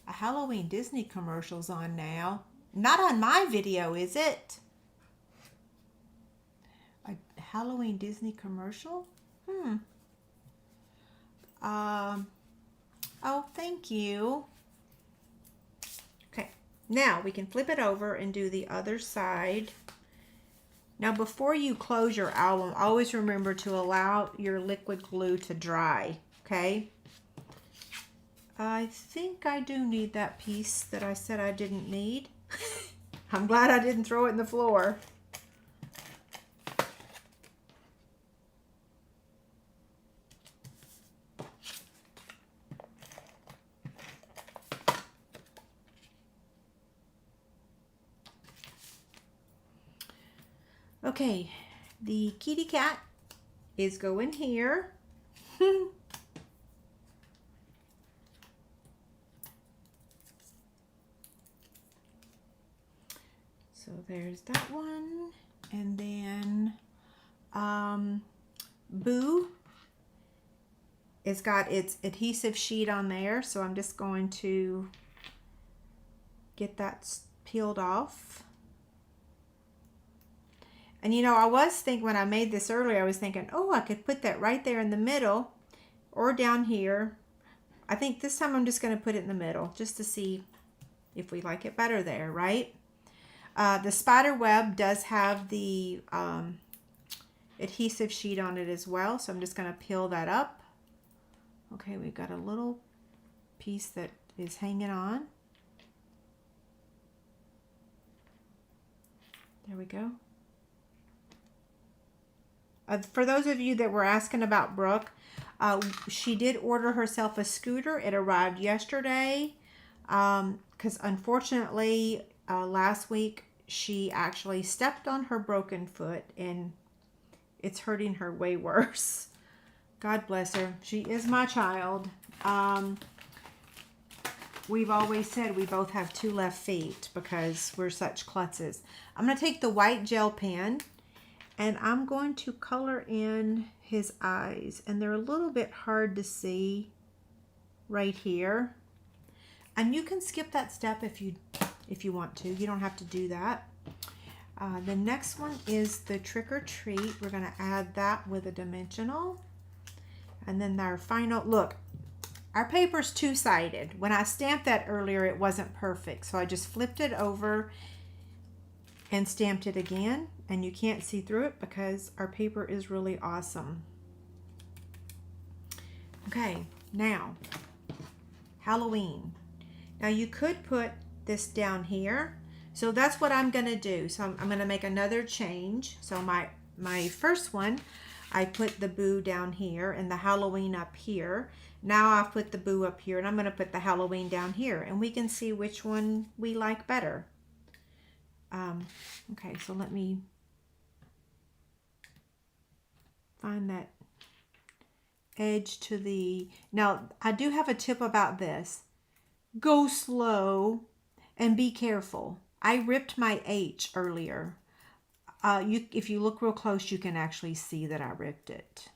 [SPEAKER 1] A Halloween Disney commercial's on now. Not on my video, is it? A Halloween Disney commercial? Oh, thank you. Okay, now we can flip it over and do the other side. Now, before you close your album, always remember to allow your liquid glue to dry, okay? I think I do need that piece that I said I didn't need. I'm glad I didn't throw it in the floor. Okay, the kitty cat is going here. So there's that one. And then Boo, it's got its adhesive sheet on there, so I'm just going to get that peeled off. And you know, I was thinking when I made this earlier, I was thinking, oh, I could put that right there in the middle or down here. I think this time I'm just going to put it in the middle just to see if we like it better there, right? The spider web does have the adhesive sheet on it as well, so I'm just going to peel that up. Okay, we've got a little piece that is hanging on. There we go. For those of you that were asking about Brooke, she did order herself a scooter. It arrived yesterday because unfortunately last week she actually stepped on her broken foot and it's hurting her way worse. God bless her. She is my child. We've always said we both have two left feet because we're such klutzes. I'm going to take the white gel pen and I'm going to color in his eyes. And they're a little bit hard to see right here. And you can skip that step if you want to. You don't have to do that. The next one is the trick or treat. We're going to add that with a dimensional. And then our final, look, our paper's two-sided. When I stamped that earlier, it wasn't perfect. So I just flipped it over and stamped it again. And you can't see through it because our paper is really awesome. Okay, now, Halloween. Now you could put this down here. So that's what I'm gonna do. So I'm gonna make another change. So my first one, I put the Boo down here and the Halloween up here. Now I've put the Boo up here and I'm gonna put the Halloween down here and we can see which one we like better. Okay, so let me find that edge to the, now I do have a tip about this. Go slow and be careful. I ripped my H earlier. If you look real close, you can actually see that I ripped it.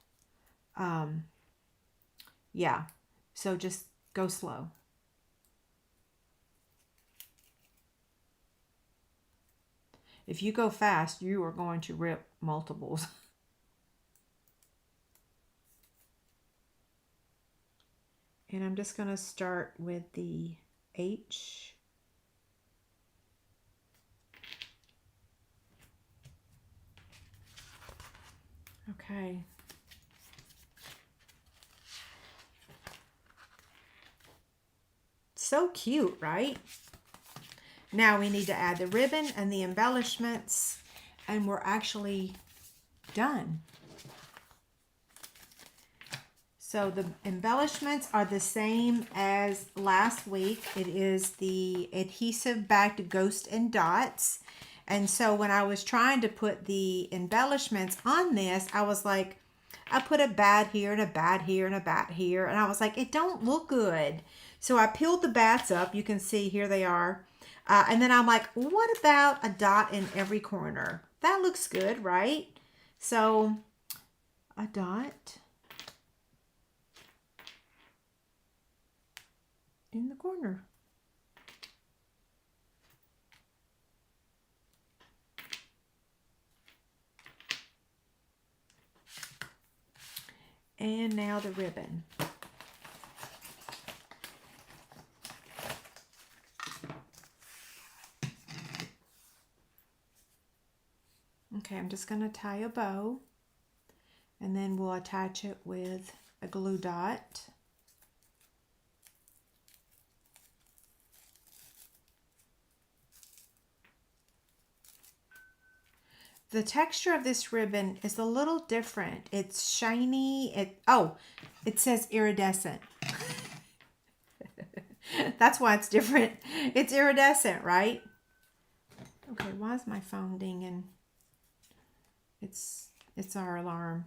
[SPEAKER 1] Yeah, so just go slow. If you go fast, you are going to rip multiples. And I'm just going to start with the H. Okay. So cute, right? Now we need to add the ribbon and the embellishments, and we're actually done. So the embellishments are the same as last week. It is the Adhesive-Backed Ghost and Dots. And so when I was trying to put the embellishments on this, I was like, I put a bat here and a bat here and a bat here. And I was like, it don't look good. So I peeled the bats up. You can see here they are. And then I'm like, what about a dot in every corner? That looks good, right? So a dot in the corner. And now the ribbon. Okay, I'm just going to tie a bow and then we'll attach it with a glue dot. The texture of this ribbon is a little different. It's shiny. It says iridescent. That's why it's different. It's iridescent, right? Okay, why is my phone dinging? It's our alarm.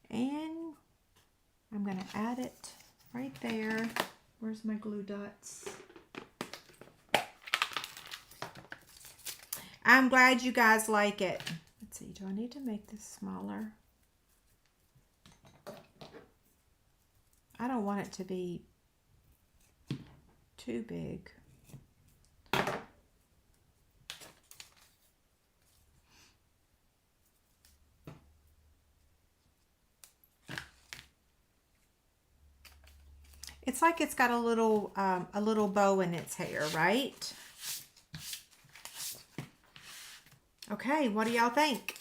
[SPEAKER 1] And I'm going to add it right there. Where's my glue dots? I'm glad you guys like it. Let's see, do I need to make this smaller? I don't want it to be too big. It's like it's got a little bow in its hair, right? Okay, what do y'all think?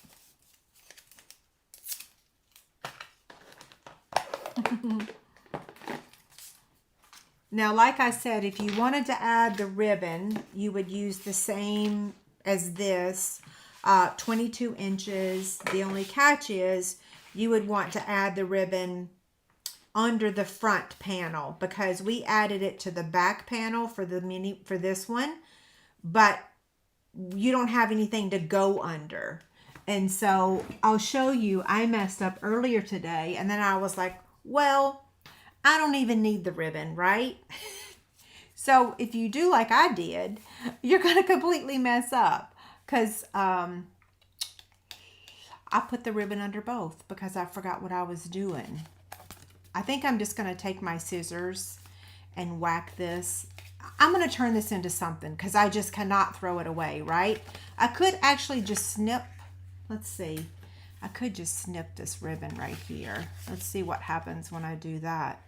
[SPEAKER 1] Now, like I said, if you wanted to add the ribbon, you would use the same as this, 22 inches. The only catch is you would want to add the ribbon under the front panel, because we added it to the back panel for this one, but you don't have anything to go under. And so I'll show you, I messed up earlier today, and then I was like, well, I don't even need the ribbon, right? So if you do like I did, you're going to completely mess up, because I put the ribbon under both because I forgot what I was doing. I think I'm just going to take my scissors and whack this. I'm going to turn this into something because I just cannot throw it away, right? I could actually just snip. Let's see. I could just snip this ribbon right here. Let's see what happens when I do that.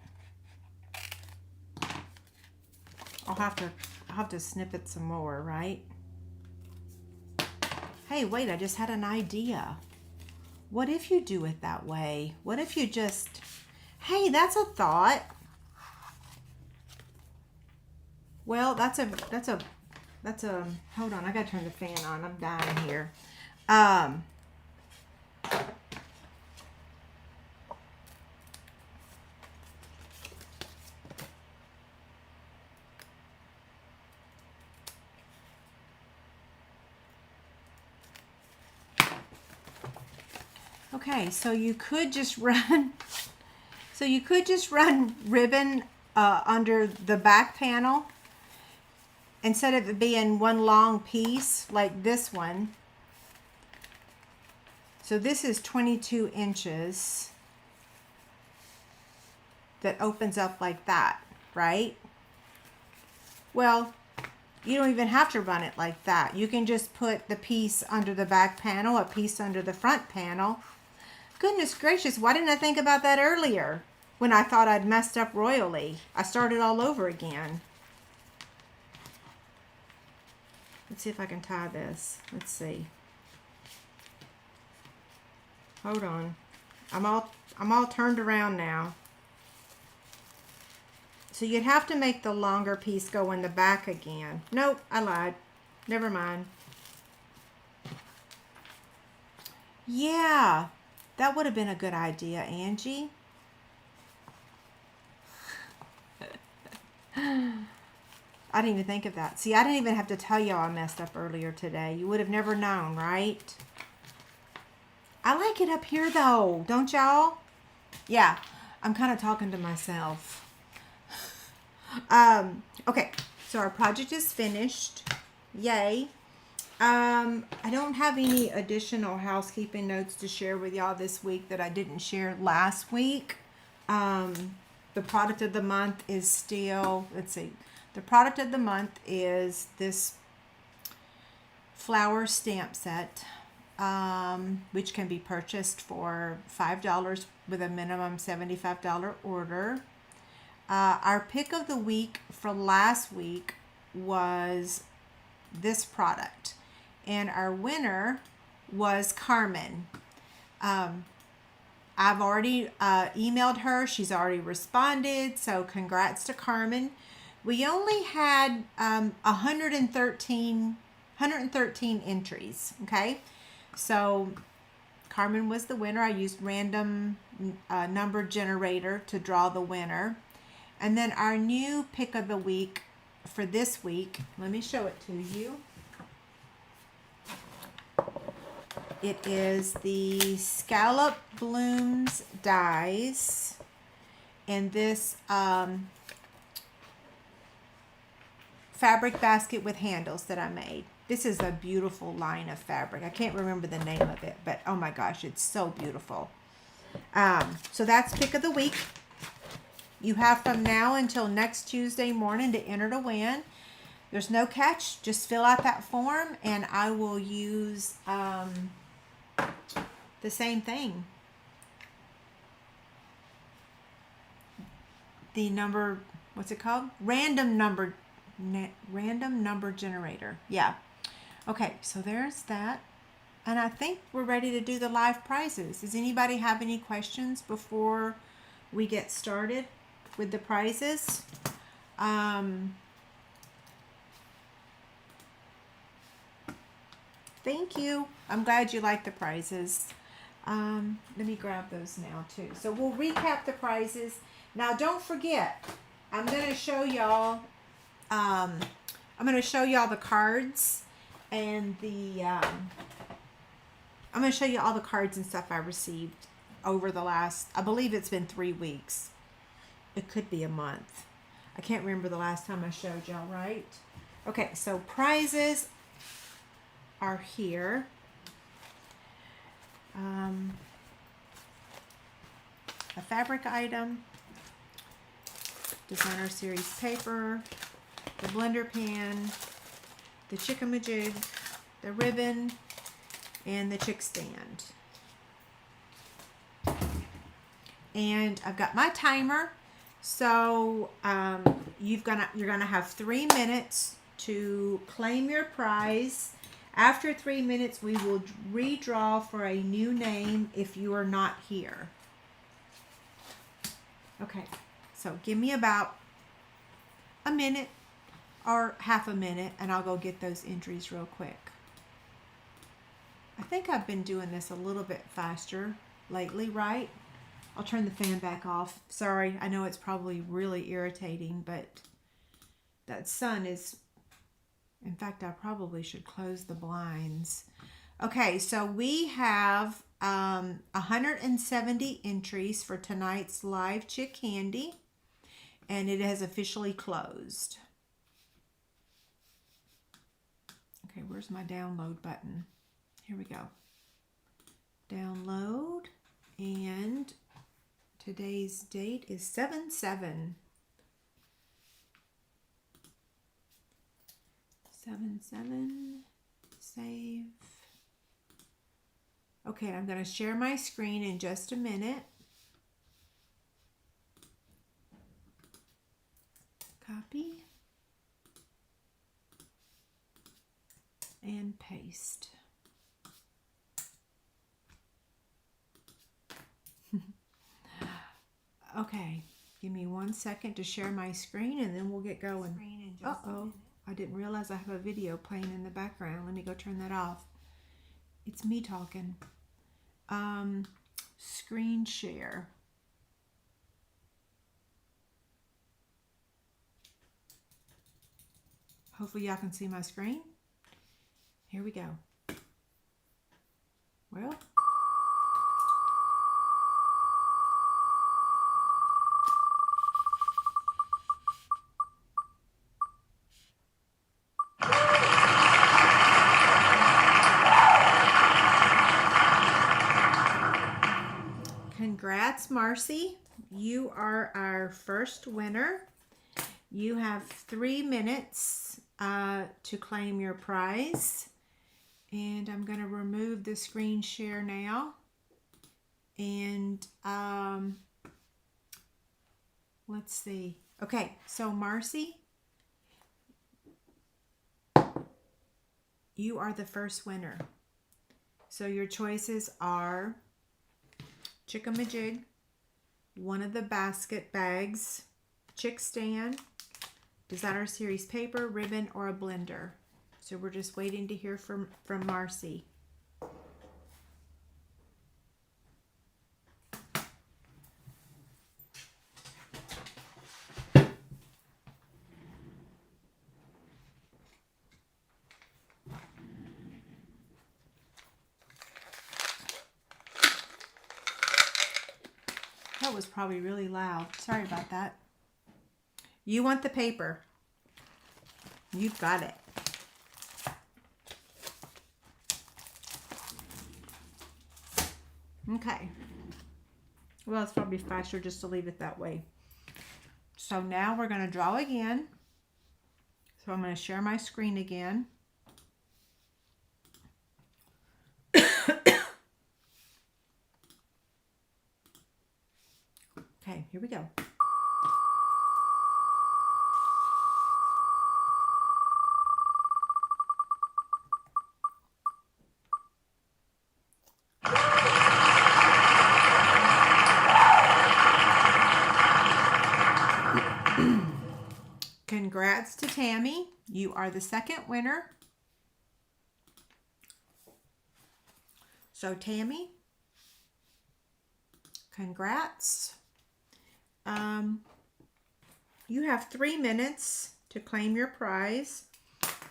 [SPEAKER 1] I'll have to snip it some more, right? Hey, wait, I just had an idea. What if you do it that way? What if you just, hey, that's a thought. Well, that's a, hold on, I gotta turn the fan on. I'm dying here. Okay, so you could just run, ribbon under the back panel instead of it being one long piece like this one. So this is 22 inches that opens up like that, right? Well, you don't even have to run it like that. You can just put the piece under the back panel, a piece under the front panel. Goodness gracious, why didn't I think about that earlier when I thought I'd messed up royally? I started all over again. Let's see if I can tie this. Let's see. Hold on. I'm all turned around now. So you'd have to make the longer piece go in the back again. Nope, I lied. Never mind. Yeah, that would have been a good idea, Angie. I didn't even think of that. See, I didn't even have to tell y'all I messed up earlier today. You would have never known, right? I like it up here though, don't y'all? Yeah, I'm kind of talking to myself. Okay, so our project is finished. Yay. I don't have any additional housekeeping notes to share with y'all this week that I didn't share last week. The product of the month is still, let's see, the product of the month is this flower stamp set, which can be purchased for $5 with a minimum $75 order. Our pick of the week for last week was this product, and our winner was Carmen. I've already emailed her. She's already responded, so congrats to Carmen. We only had 113 entries, okay? So Carmen was the winner. I used random number generator to draw the winner. And then our new pick of the week for this week, let me show it to you. It is the Scallop Blooms Dies. And this fabric basket with handles that I made. This is a beautiful line of fabric. I can't remember the name of it, but oh my gosh, it's so beautiful. So that's pick of the week. You have from now until next Tuesday morning to enter to win. There's no catch. Just fill out that form and I will use the same thing. The number, what's it called? Random number generator. Yeah. Okay, so there's that. And I think we're ready to do the live prizes. Does anybody have any questions before we get started with the prizes? Thank you. I'm glad you like the prizes. Let me grab those now too. So we'll recap the prizes. Now don't forget, I'm going to show y'all the cards and the I'm going to show you all the cards and stuff I received over the last, I believe it's been 3 weeks. It could be a month. I can't remember the last time I showed y'all, right? Okay, so prizes are here. A fabric item, designer series paper, the blender pan, the Chick-a-majig, the ribbon, and the chick stand. And I've got my timer. So you're gonna have 3 minutes to claim your prize. After 3 minutes, we will redraw for a new name if you are not here. Okay, so give me about a minute or half a minute and I'll go get those entries real quick. I think I've been doing this a little bit faster lately, right? I'll turn the fan back off. Sorry, I know it's probably really irritating, but that sun is... In fact, I probably should close the blinds. Okay, so we have 170 entries for tonight's live Chic Candy, and it has officially closed. Okay, where's my download button? Here we go. Download, and today's date is 7/7. 7/7, save. Okay, I'm going to share my screen in just a minute. Copy. And paste. Okay, give me 1 second to share my screen and then we'll get going. Uh-oh. I didn't realize I have a video playing in the background. Let me go turn that off. It's me talking. Screen share. Hopefully y'all can see my screen. Here we go. Well. Congrats, Marcy. You are our first winner. You have 3 minutes to claim your prize. And I'm going to remove the screen share now. And let's see. Okay, so Marcy, you are the first winner. So your choices are Chick-a-majig, one of the basket bags, chick stand, designer series paper, ribbon, or a blender. So we're just waiting to hear from Marcy. That was probably really loud. Sorry about that. You want the paper. You've got it. Okay. Well, it's probably faster just to leave it that way. So now we're going to draw again. So I'm going to share my screen again. Okay, here we go. Congrats to Tammy. You are the second winner. So Tammy, congrats. You have 3 minutes to claim your prize.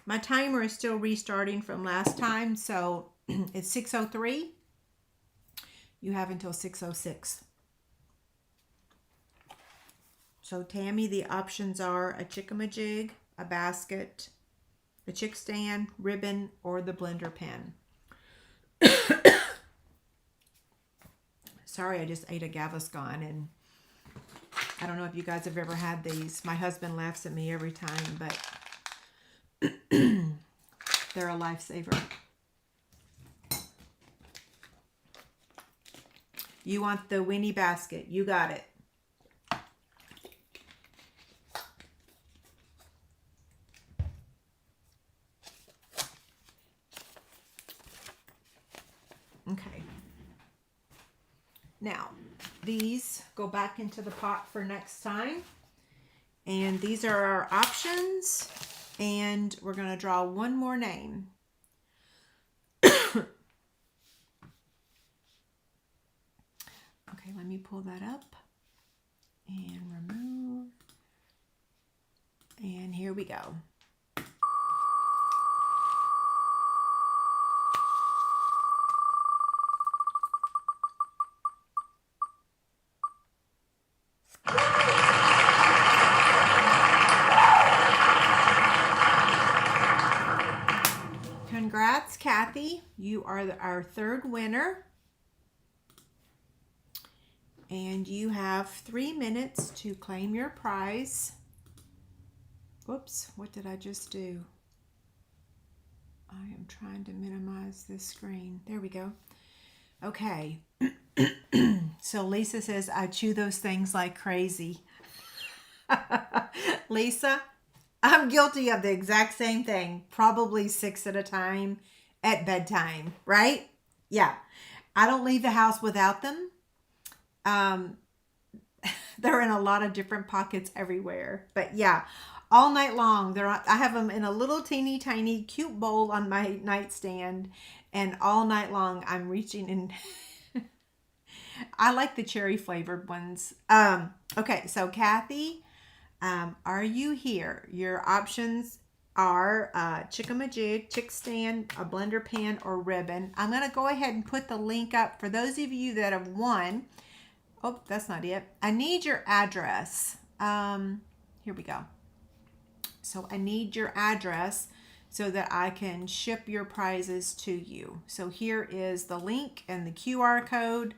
[SPEAKER 1] My timer is still restarting from last time, so it's 6:03. You have until 6:06. So Tammy, the options are a chick-a-majig, a basket, a chick stand, ribbon, or the blender pen. Sorry, I just ate a Gaviscon, and I don't know if you guys have ever had these. My husband laughs at me every time, but they're a lifesaver. You want the Winnie basket. You got it. Okay. Now, these go back into the pot for next time. And these are our options. And we're going to draw one more name. Okay, let me pull that up and remove. And here we go. Congrats, Kathy. You are our third winner. And you have 3 minutes to claim your prize. Whoops, what did I just do? I am trying to minimize this screen. There we go. Okay. So Lisa says, I chew those things like crazy. Lisa, I'm guilty of the exact same thing. Probably 6 at a time at bedtime, right? Yeah. I don't leave the house without them. They're in a lot of different pockets everywhere. But yeah, all night long. I have them in a little teeny tiny cute bowl on my nightstand. And all night long I'm reaching in. I like the cherry flavored ones. Okay, so Kathy, are you here? Your options are chick-a-majig, chick stand, a blender pan, or ribbon. I'm going to go ahead and put the link up for those of you that have won. Oh, that's not it. I need your address. Here we go. So I need your address so that I can ship your prizes to you. So here is the link and the QR code.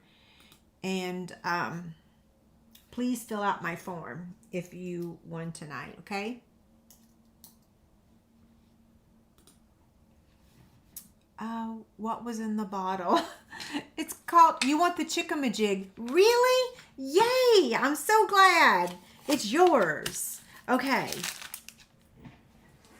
[SPEAKER 1] And please fill out my form if you won tonight, okay? What was in the bottle? It's called, you want the chick-a-majig. Really? Yay! I'm so glad. It's yours. Okay.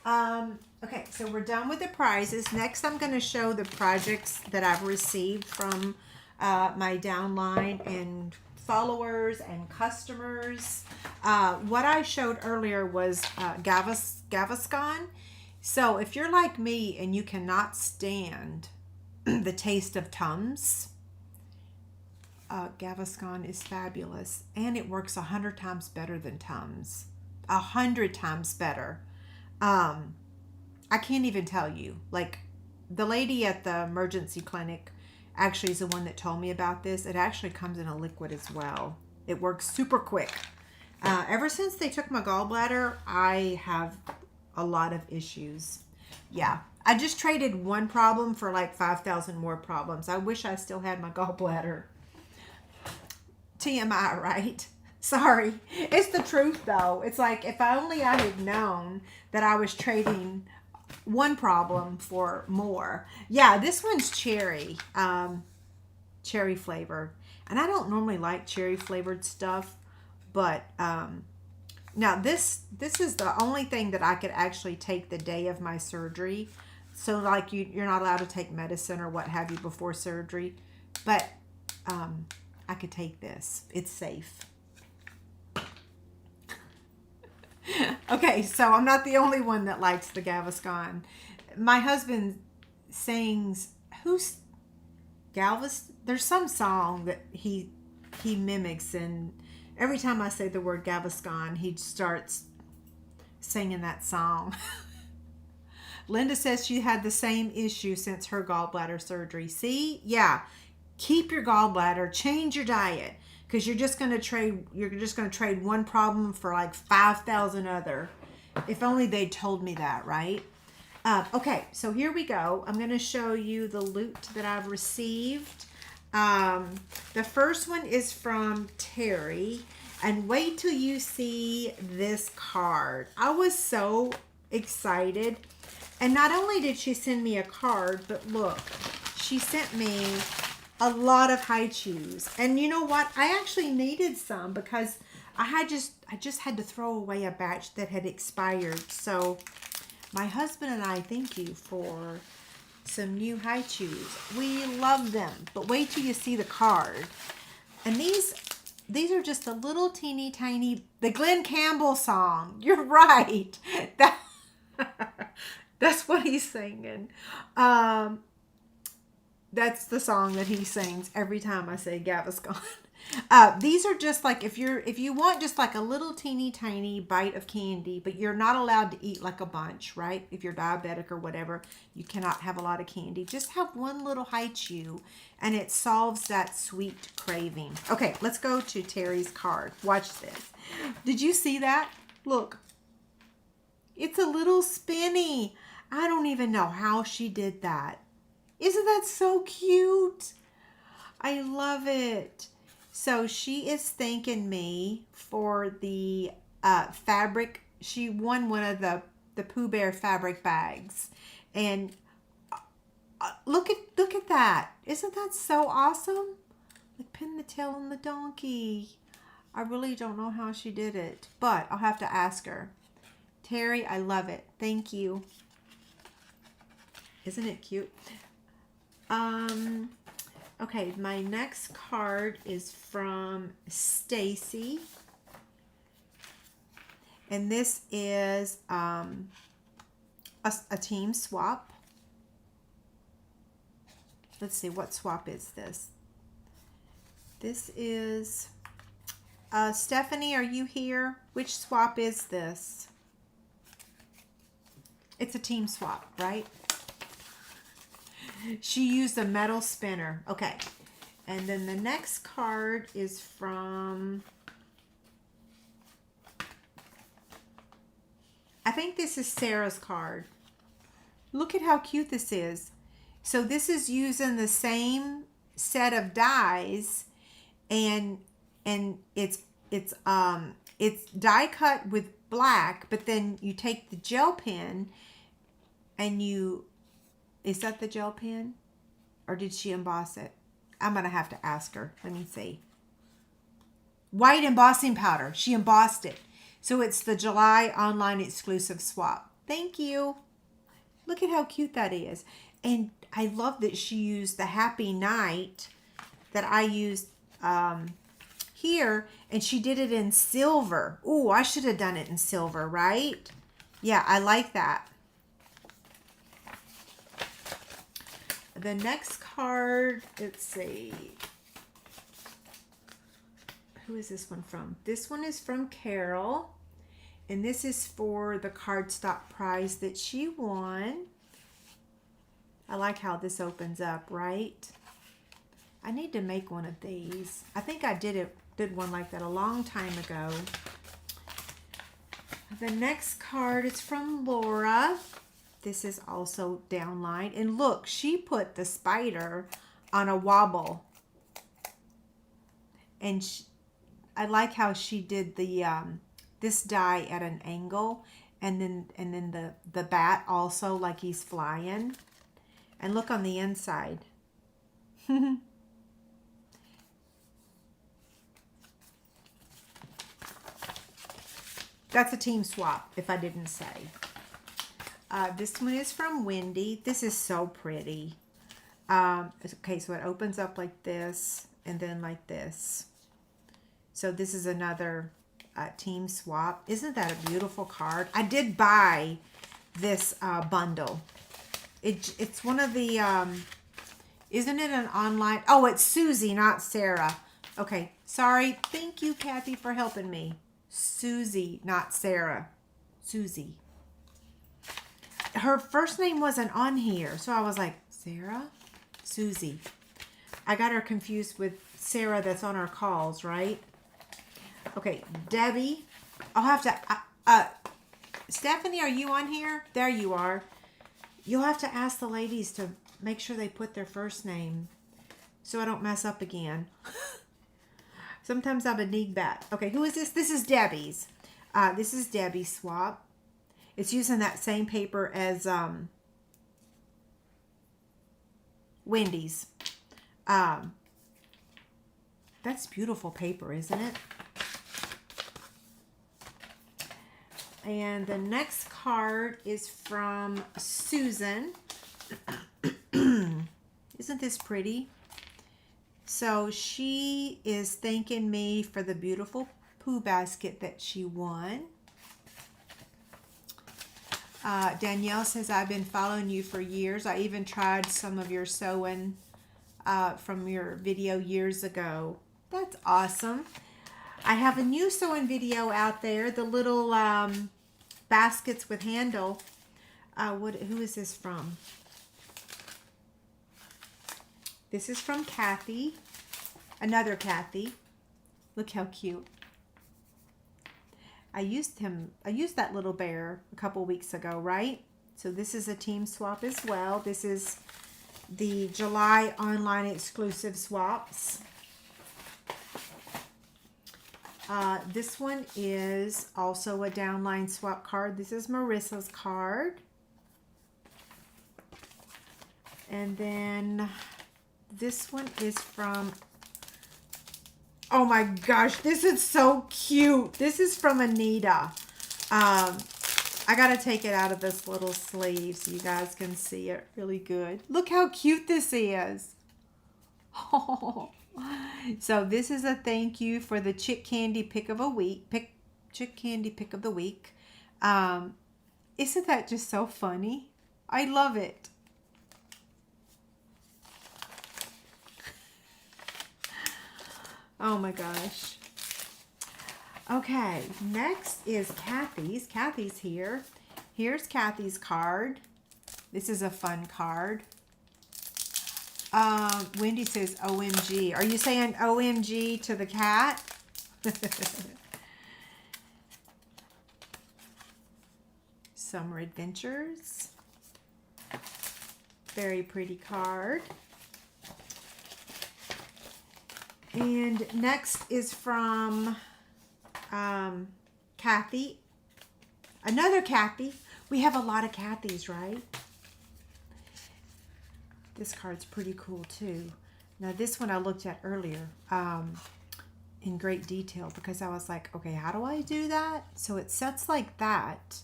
[SPEAKER 1] Okay, so we're done with the prizes. Next, I'm going to show the projects that I've received from my downline and followers and customers. What I showed earlier was Gaviscon. So if you're like me and you cannot stand the taste of Tums, Gaviscon is fabulous, and it works 100 times better than Tums. 100 times better. I can't even tell you. Like, the lady at the emergency clinic actually is the one that told me about this. It actually comes in a liquid as well. It works super quick. Ever since they took my gallbladder, I have a lot of issues. Yeah, I just traded one problem for like 5,000 more problems. I wish I still had my gallbladder. TMI, right? Sorry. It's the truth though. It's like if I had known that I was trading one problem for more. Yeah, this one's cherry. Cherry flavored. And I don't normally like cherry flavored stuff, but now this is the only thing that I could actually take the day of my surgery. So like you're not allowed to take medicine or what have you before surgery, but I could take this. It's safe. Okay, so I'm not the only one that likes the Gaviscon. My husband sings, who's there's some song that he mimics, and every time I say the word Gaviscon, he starts singing that song. Linda says she had the same issue since her gallbladder surgery. See? Yeah. Keep your gallbladder, change your diet, because you're just going to trade one problem for like 5,000 other. If only they told me that, right? Okay, so here we go. I'm going to show you the loot that I've received. The first one is from Terry, and wait till you see this card. I was so excited, and not only did she send me a card, but look, she sent me a lot of high chews. And you know what? I actually needed some because I just had to throw away a batch that had expired. So my husband and I thank you for some new high chews. We love them, but wait till you see the card. And these are just a little teeny tiny, the Glenn Campbell song. You're right. That's what he's singing. That's the song that he sings every time I say Gaviscon. These are just like, if you want just like a little teeny tiny bite of candy, but you're not allowed to eat like a bunch, right? If you're diabetic or whatever, you cannot have a lot of candy. Just have one little high chew, and it solves that sweet craving. Okay, let's go to Terry's card. Watch this. Did you see that? Look. It's a little spinny. I don't even know how she did that. Isn't that so cute? I love it. So she is thanking me for the fabric. She won one of the Pooh Bear fabric bags. And look at that. Isn't that so awesome? Like pin the tail on the donkey. I really don't know how she did it, but I'll have to ask her. Terry, I love it. Thank you. Isn't it cute? Okay, my next card is from Stacy. And this is a team swap. Let's see, what swap is this? This is Stephanie, are you here? Which swap is this? It's a team swap, right? She used a metal spinner. Okay. And then the next card is from, I think this is Sarah's card. Look at how cute this is. So this is using the same set of dies, and it's die cut with black, but then you take the gel pen and is that the gel pen? Or did she emboss it? I'm going to have to ask her. Let me see. White embossing powder. She embossed it. So it's the July online exclusive swap. Thank you. Look at how cute that is. And I love that she used the Happy Night that I used here. And she did it in silver. Ooh, I should have done it in silver, right? Yeah, I like that. The next card, let's see. Who is this one from? This one is from Carol. And this is for the cardstock prize that she won. I like how this opens up, right? I need to make one of these. I think I did it did one like that a long time ago. The next card is from Laura. This is also downline. And look, she put the spider on a wobble. And I like how she did the this die at an angle, and then the bat also like he's flying. And look on the inside. That's a team swap, if I didn't say. This one is from Wendy. This is so pretty. Okay, so it opens up like this and then like this. So this is another team swap. Isn't that a beautiful card? I did buy this bundle. It's one of the, isn't it an online? Oh, it's Susie, not Sarah. Okay, sorry. Thank you, Kathy, for helping me. Susie, not Sarah. Susie. Her first name wasn't on here, so I was like, Sarah? Susie. I got her confused with Sarah that's on our calls, right? Okay, Debbie. I'll have to... Stephanie, are you on here? There you are. You'll have to ask the ladies to make sure they put their first name so I don't mess up again. Sometimes I'm a nig bat. Okay, who is this? This is Debbie's. This is Debbie's swap. It's using that same paper as Wendy's. That's beautiful paper, isn't it? And the next card is from Susan. Isn't this pretty? So she is thanking me for the beautiful poo basket that she won. Danielle says, I've been following you for years. I even tried some of your sewing from your video years ago. That's awesome. I have a new sewing video out there, the little baskets with handle. Who is this from? This is from Kathy. Another Kathy. Look how cute. I used that little bear a couple weeks ago, right? So this is a team swap as well. This is the July online exclusive swaps. This one is also a downline swap card. This is Marissa's card. And then this one is from, oh my gosh, this is so cute. This is from Anita. I got to take it out of this little sleeve so you guys can see it really good. Look how cute this is. Oh. So this is a thank you for the Chic Candy pick of a week. Chic Candy pick of the week. Isn't that just so funny? I love it. Oh my gosh. Okay, next is Kathy's. Kathy's here. Here's Kathy's card. This is a fun card. Wendy says OMG. Are you saying OMG to the cat? Summer Adventures. Very pretty card. And next is from Kathy. Another Kathy. We have a lot of Kathys, right? This card's pretty cool too. Now this one I looked at earlier in great detail because I was like, okay, how do I do that? So it sets like that.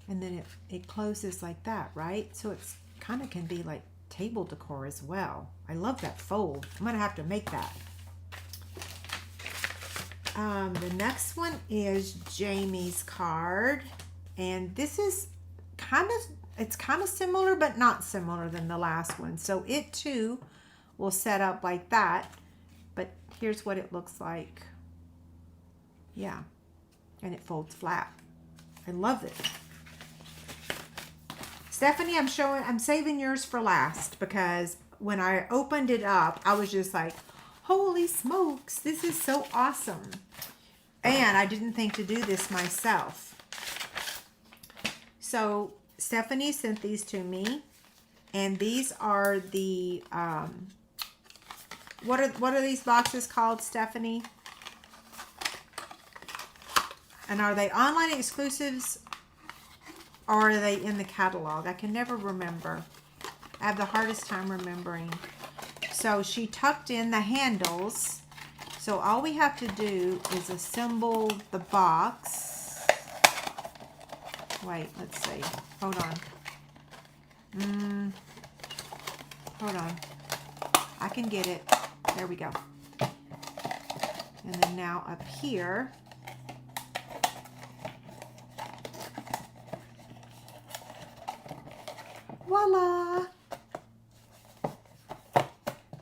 [SPEAKER 1] And then it closes like that, right? So it's kind of can be like table decor as well. I love that fold. I'm going to have to make that. The next one is Jamie's card. And this is it's kind of similar, but not similar than the last one. So it too will set up like that. But here's what it looks like. Yeah. And it folds flat. I love it. Stephanie, I'm saving yours for last because when I opened it up, I was just like, Holy smokes, this is so awesome. And I didn't think to do this myself. So Stephanie sent these to me, and these are the what are these boxes called, Stephanie? And are they online exclusives or are they in the catalog? I can never remember. I have the hardest time remembering. So she tucked in the handles. So all we have to do is assemble the box. Wait, let's see. Hold on. Hold on. I can get it. There we go. And then now up here. Voila!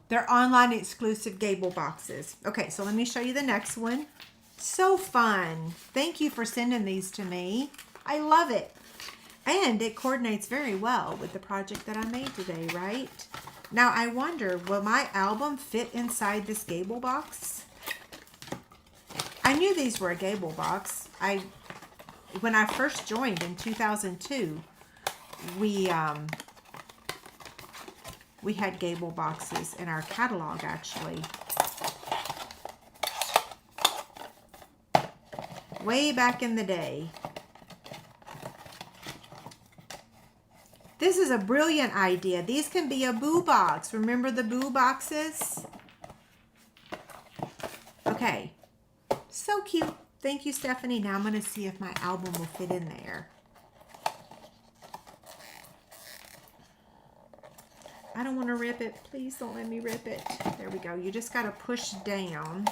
[SPEAKER 1] They're online exclusive gable boxes. Okay, so let me show you the next one. So fun. Thank you for sending these to me. I love it. And it coordinates very well with the project that I made today, right? Now I wonder, will my album fit inside this gable box? I knew these were a gable box. When I first joined in 2002, we had gable boxes in our catalog, actually. Way back in the day. This is a brilliant idea. These can be a boo box. Remember the boo boxes? Okay. So cute. Thank you, Stephanie. Now I'm going to see if my album will fit in there. I don't want to rip it. Please don't let me rip it. There we go. You just got to push down.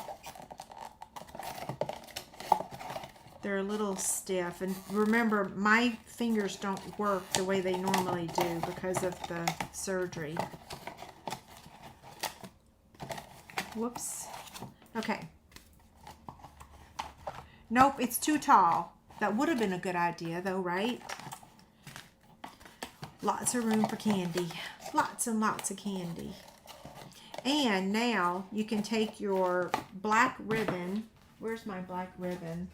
[SPEAKER 1] They're a little stiff. And remember, my fingers don't work the way they normally do because of the surgery. Whoops. Okay. Nope, it's too tall. That would have been a good idea though, right? Lots of room for candy. Lots and lots of candy. And now you can take your black ribbon. Where's my black ribbon?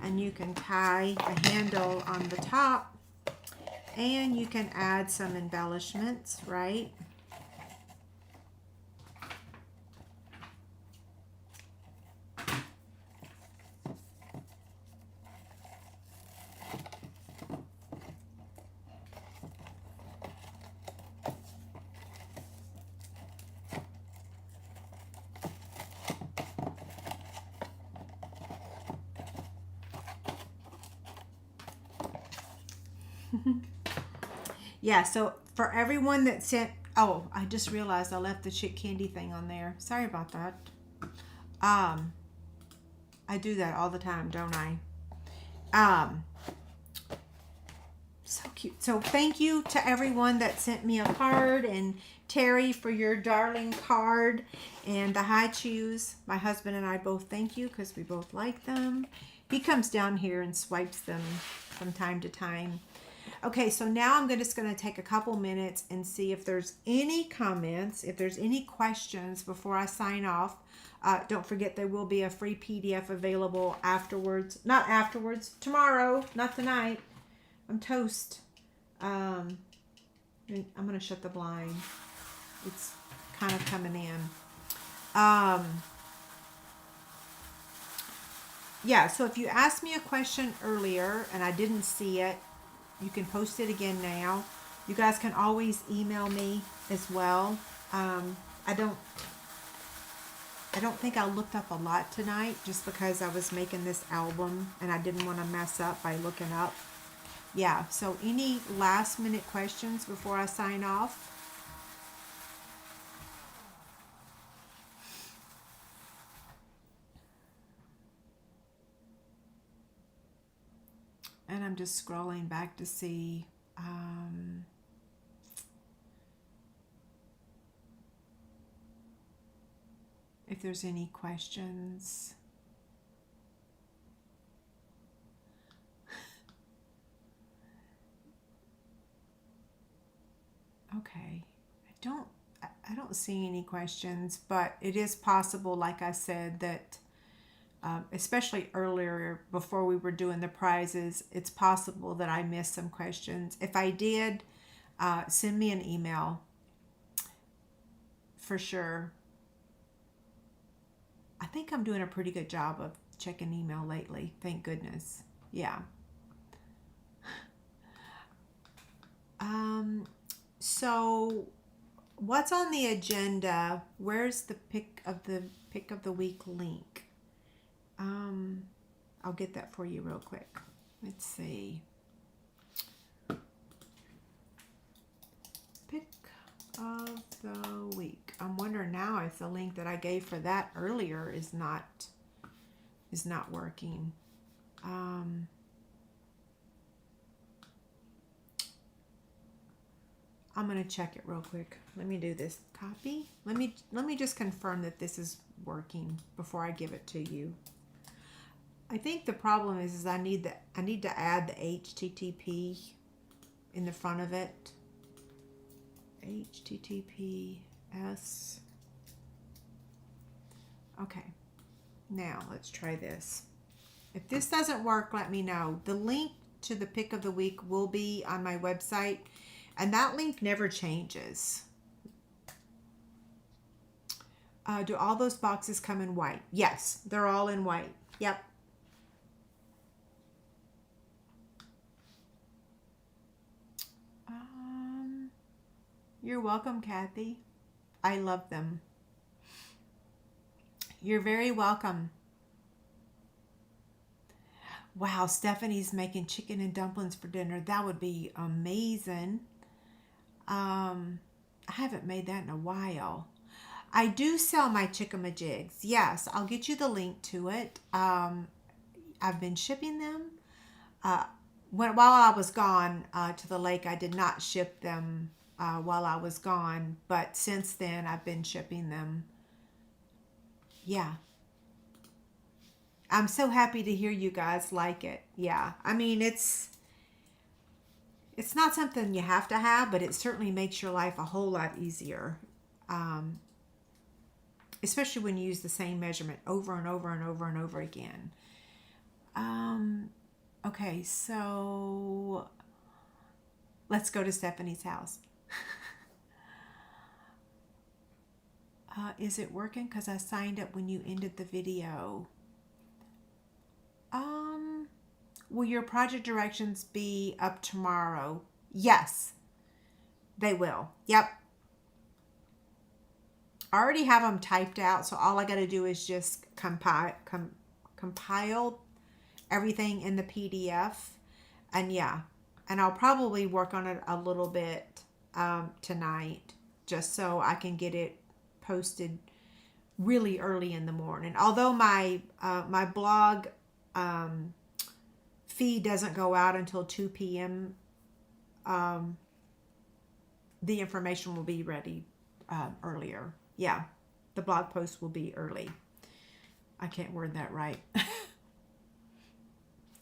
[SPEAKER 1] And you can tie a handle on the top. And you can add some embellishments, right? Yeah, so for everyone that sent, oh, I just realized I left the Chic Candy thing on there. Sorry about that. I do that all the time, don't I? So cute. So thank you to everyone that sent me a card, and Terry for your darling card, and the high chews. My husband and I both thank you because we both like them. He comes down here and swipes them from time to time. Okay, so now I'm just going to take a couple minutes and see if there's any comments, if there's any questions before I sign off. Don't forget there will be a free PDF available afterwards. Not afterwards, tomorrow, not tonight. I'm toast. I'm going to shut the blind. It's kind of coming in. Yeah, so if you asked me a question earlier and I didn't see it, you can post it again now. You guys can always email me as well. I don't think I looked up a lot tonight just because I was making this album and I didn't want to mess up by looking up. Yeah, so any last minute questions before I sign off? And I'm just scrolling back to see if there's any questions. Okay, I don't see any questions, but it is possible, like I said, that especially earlier before we were doing the prizes, it's possible that I missed some questions. If I did, send me an email for sure. I think I'm doing a pretty good job of checking email lately. Thank goodness. Yeah. So what's on the agenda? Where's the pick of the week link? I'll get that for you real quick. Let's see. Pick of the week. I'm wondering now if the link that I gave for that earlier is not working. I'm going to check it real quick. Let me do this. Copy. Let me just confirm that this is working before I give it to you. I think the problem is I need to add the HTTP in the front of it. HTTPS. Okay. Now let's try this. If this doesn't work, let me know. The link to the pick of the week will be on my website, and that link never changes. Do all those boxes come in white? Yes, they're all in white. Yep. You're welcome, Kathy. I love them. You're very welcome. Wow, Stephanie's making chicken and dumplings for dinner. That would be amazing. I haven't made that in a while. I do sell my chickamajigs. Yes, I'll get you the link to it. I've been shipping them. While I was gone to the lake, I did not ship them while I was gone, but since then I've been shipping them. Yeah. I'm so happy to hear you guys like it. Yeah. I mean, it's not something you have to have, but it certainly makes your life a whole lot easier. Especially when you use the same measurement over and over and over and over again. Okay, so let's go to Stephanie's house. Is it working? Because I signed up when you ended the video. Will your project directions be up tomorrow? Yes, they will. Yep. I already have them typed out, so all I got to do is just compile everything in the PDF. And yeah, and I'll probably work on it a little bit tonight, just so I can get it posted really early in the morning. Although my blog feed doesn't go out until 2 p.m., the information will be ready earlier. Yeah, the blog post will be early. I can't word that right.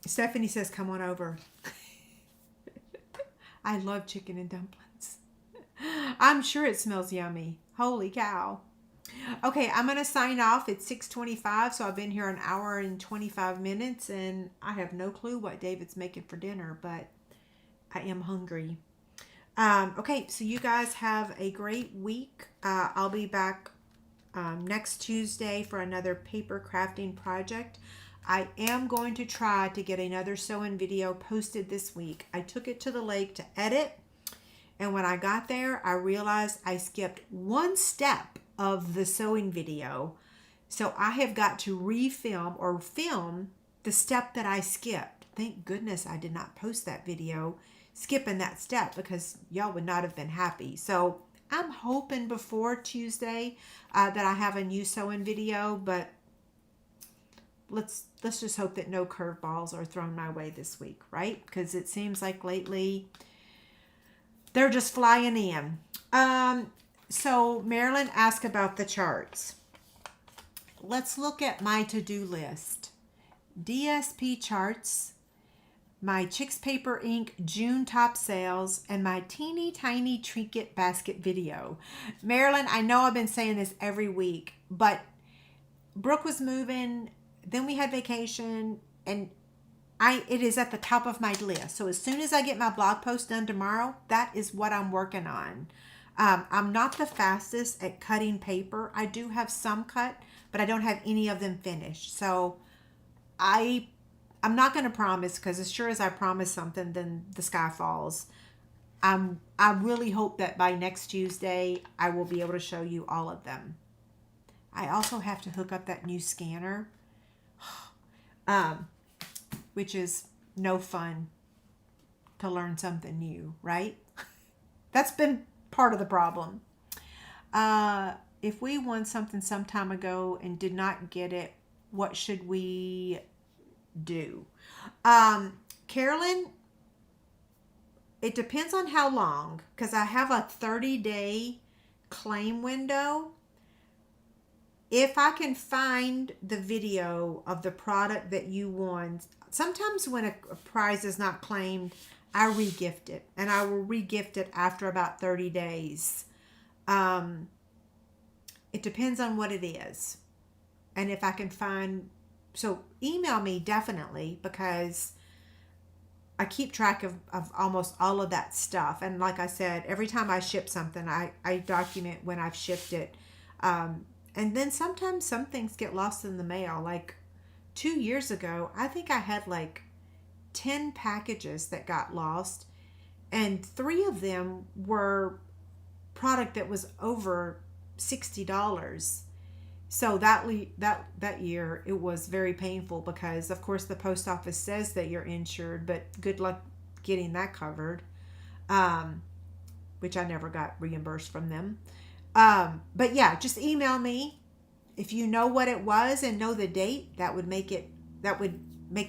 [SPEAKER 1] Stephanie says, come on over. I love chicken and dumplings. I'm sure it smells yummy. Holy cow. Okay, I'm going to sign off. It's 6:25, so I've been here an hour and 25 minutes, and I have no clue what David's making for dinner, but I am hungry. Okay, so you guys have a great week. I'll be back next Tuesday for another paper crafting project. I am going to try to get another sewing video posted this week. I took it to the lake to edit, and when I got there, I realized I skipped one step of the sewing video. So I have got to refilm or film the step that I skipped. Thank goodness I did not post that video skipping that step, because y'all would not have been happy. So I'm hoping before Tuesday that I have a new sewing video, but let's just hope that no curveballs are thrown my way this week, right? Because it seems like lately they're just flying in. So Marilyn asked about the charts. Let's look at my to-do list. DSP charts my Chicks Paper Ink June top sales, and my teeny tiny trinket basket video. Marilyn, I know I've been saying this every week, but Brooke was moving, then we had vacation, and it is at the top of my list. So as soon as I get my blog post done tomorrow, that is what I'm working on. I'm not the fastest at cutting paper. I do have some cut, but I don't have any of them finished. So I'm not going to promise, because as sure as I promise something, then the sky falls. I really hope that by next Tuesday, I will be able to show you all of them. I also have to hook up that new scanner, which is no fun to learn something new, right? That's been part of the problem. If we won something some time ago and did not get it, what should we do? Carolyn, it depends on how long, because I have a 30-day claim window. If I can find the video of the product that you won, sometimes when a prize is not claimed, I re-gift it, and I will re-gift it after about 30 days. It depends on what it is. And if I can find, so email me definitely, because I keep track of almost all of that stuff. And like I said, every time I ship something, I document when I've shipped it. And then sometimes some things get lost in the mail. Like 2 years ago, I think I had like 10 packages that got lost, and 3 of them were product that was over $60. So that year it was very painful, because of course the post office says that you're insured, but good luck getting that covered, which I never got reimbursed from them. But yeah, just email me if you know what it was and know the date. That would make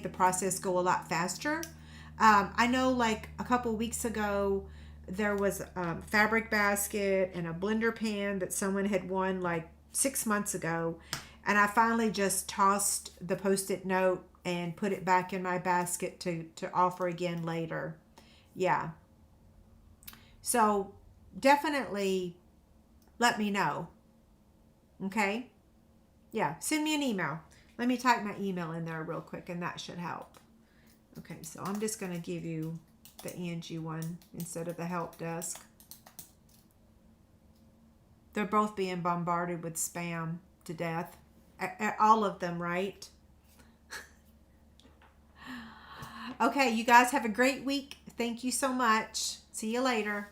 [SPEAKER 1] the process go a lot faster. I know, like a couple weeks ago, there was a fabric basket and a blender pan that someone had won like 6 months ago, and I finally just tossed the Post-it note and put it back in my basket to offer again later. Yeah. So definitely let me know. Okay? Yeah, send me an email. Let me type my email in there real quick, and that should help. Okay, so I'm just going to give you the Angie one instead of the help desk. They're both being bombarded with spam to death. All of them, right? Okay, you guys have a great week. Thank you so much. See you later.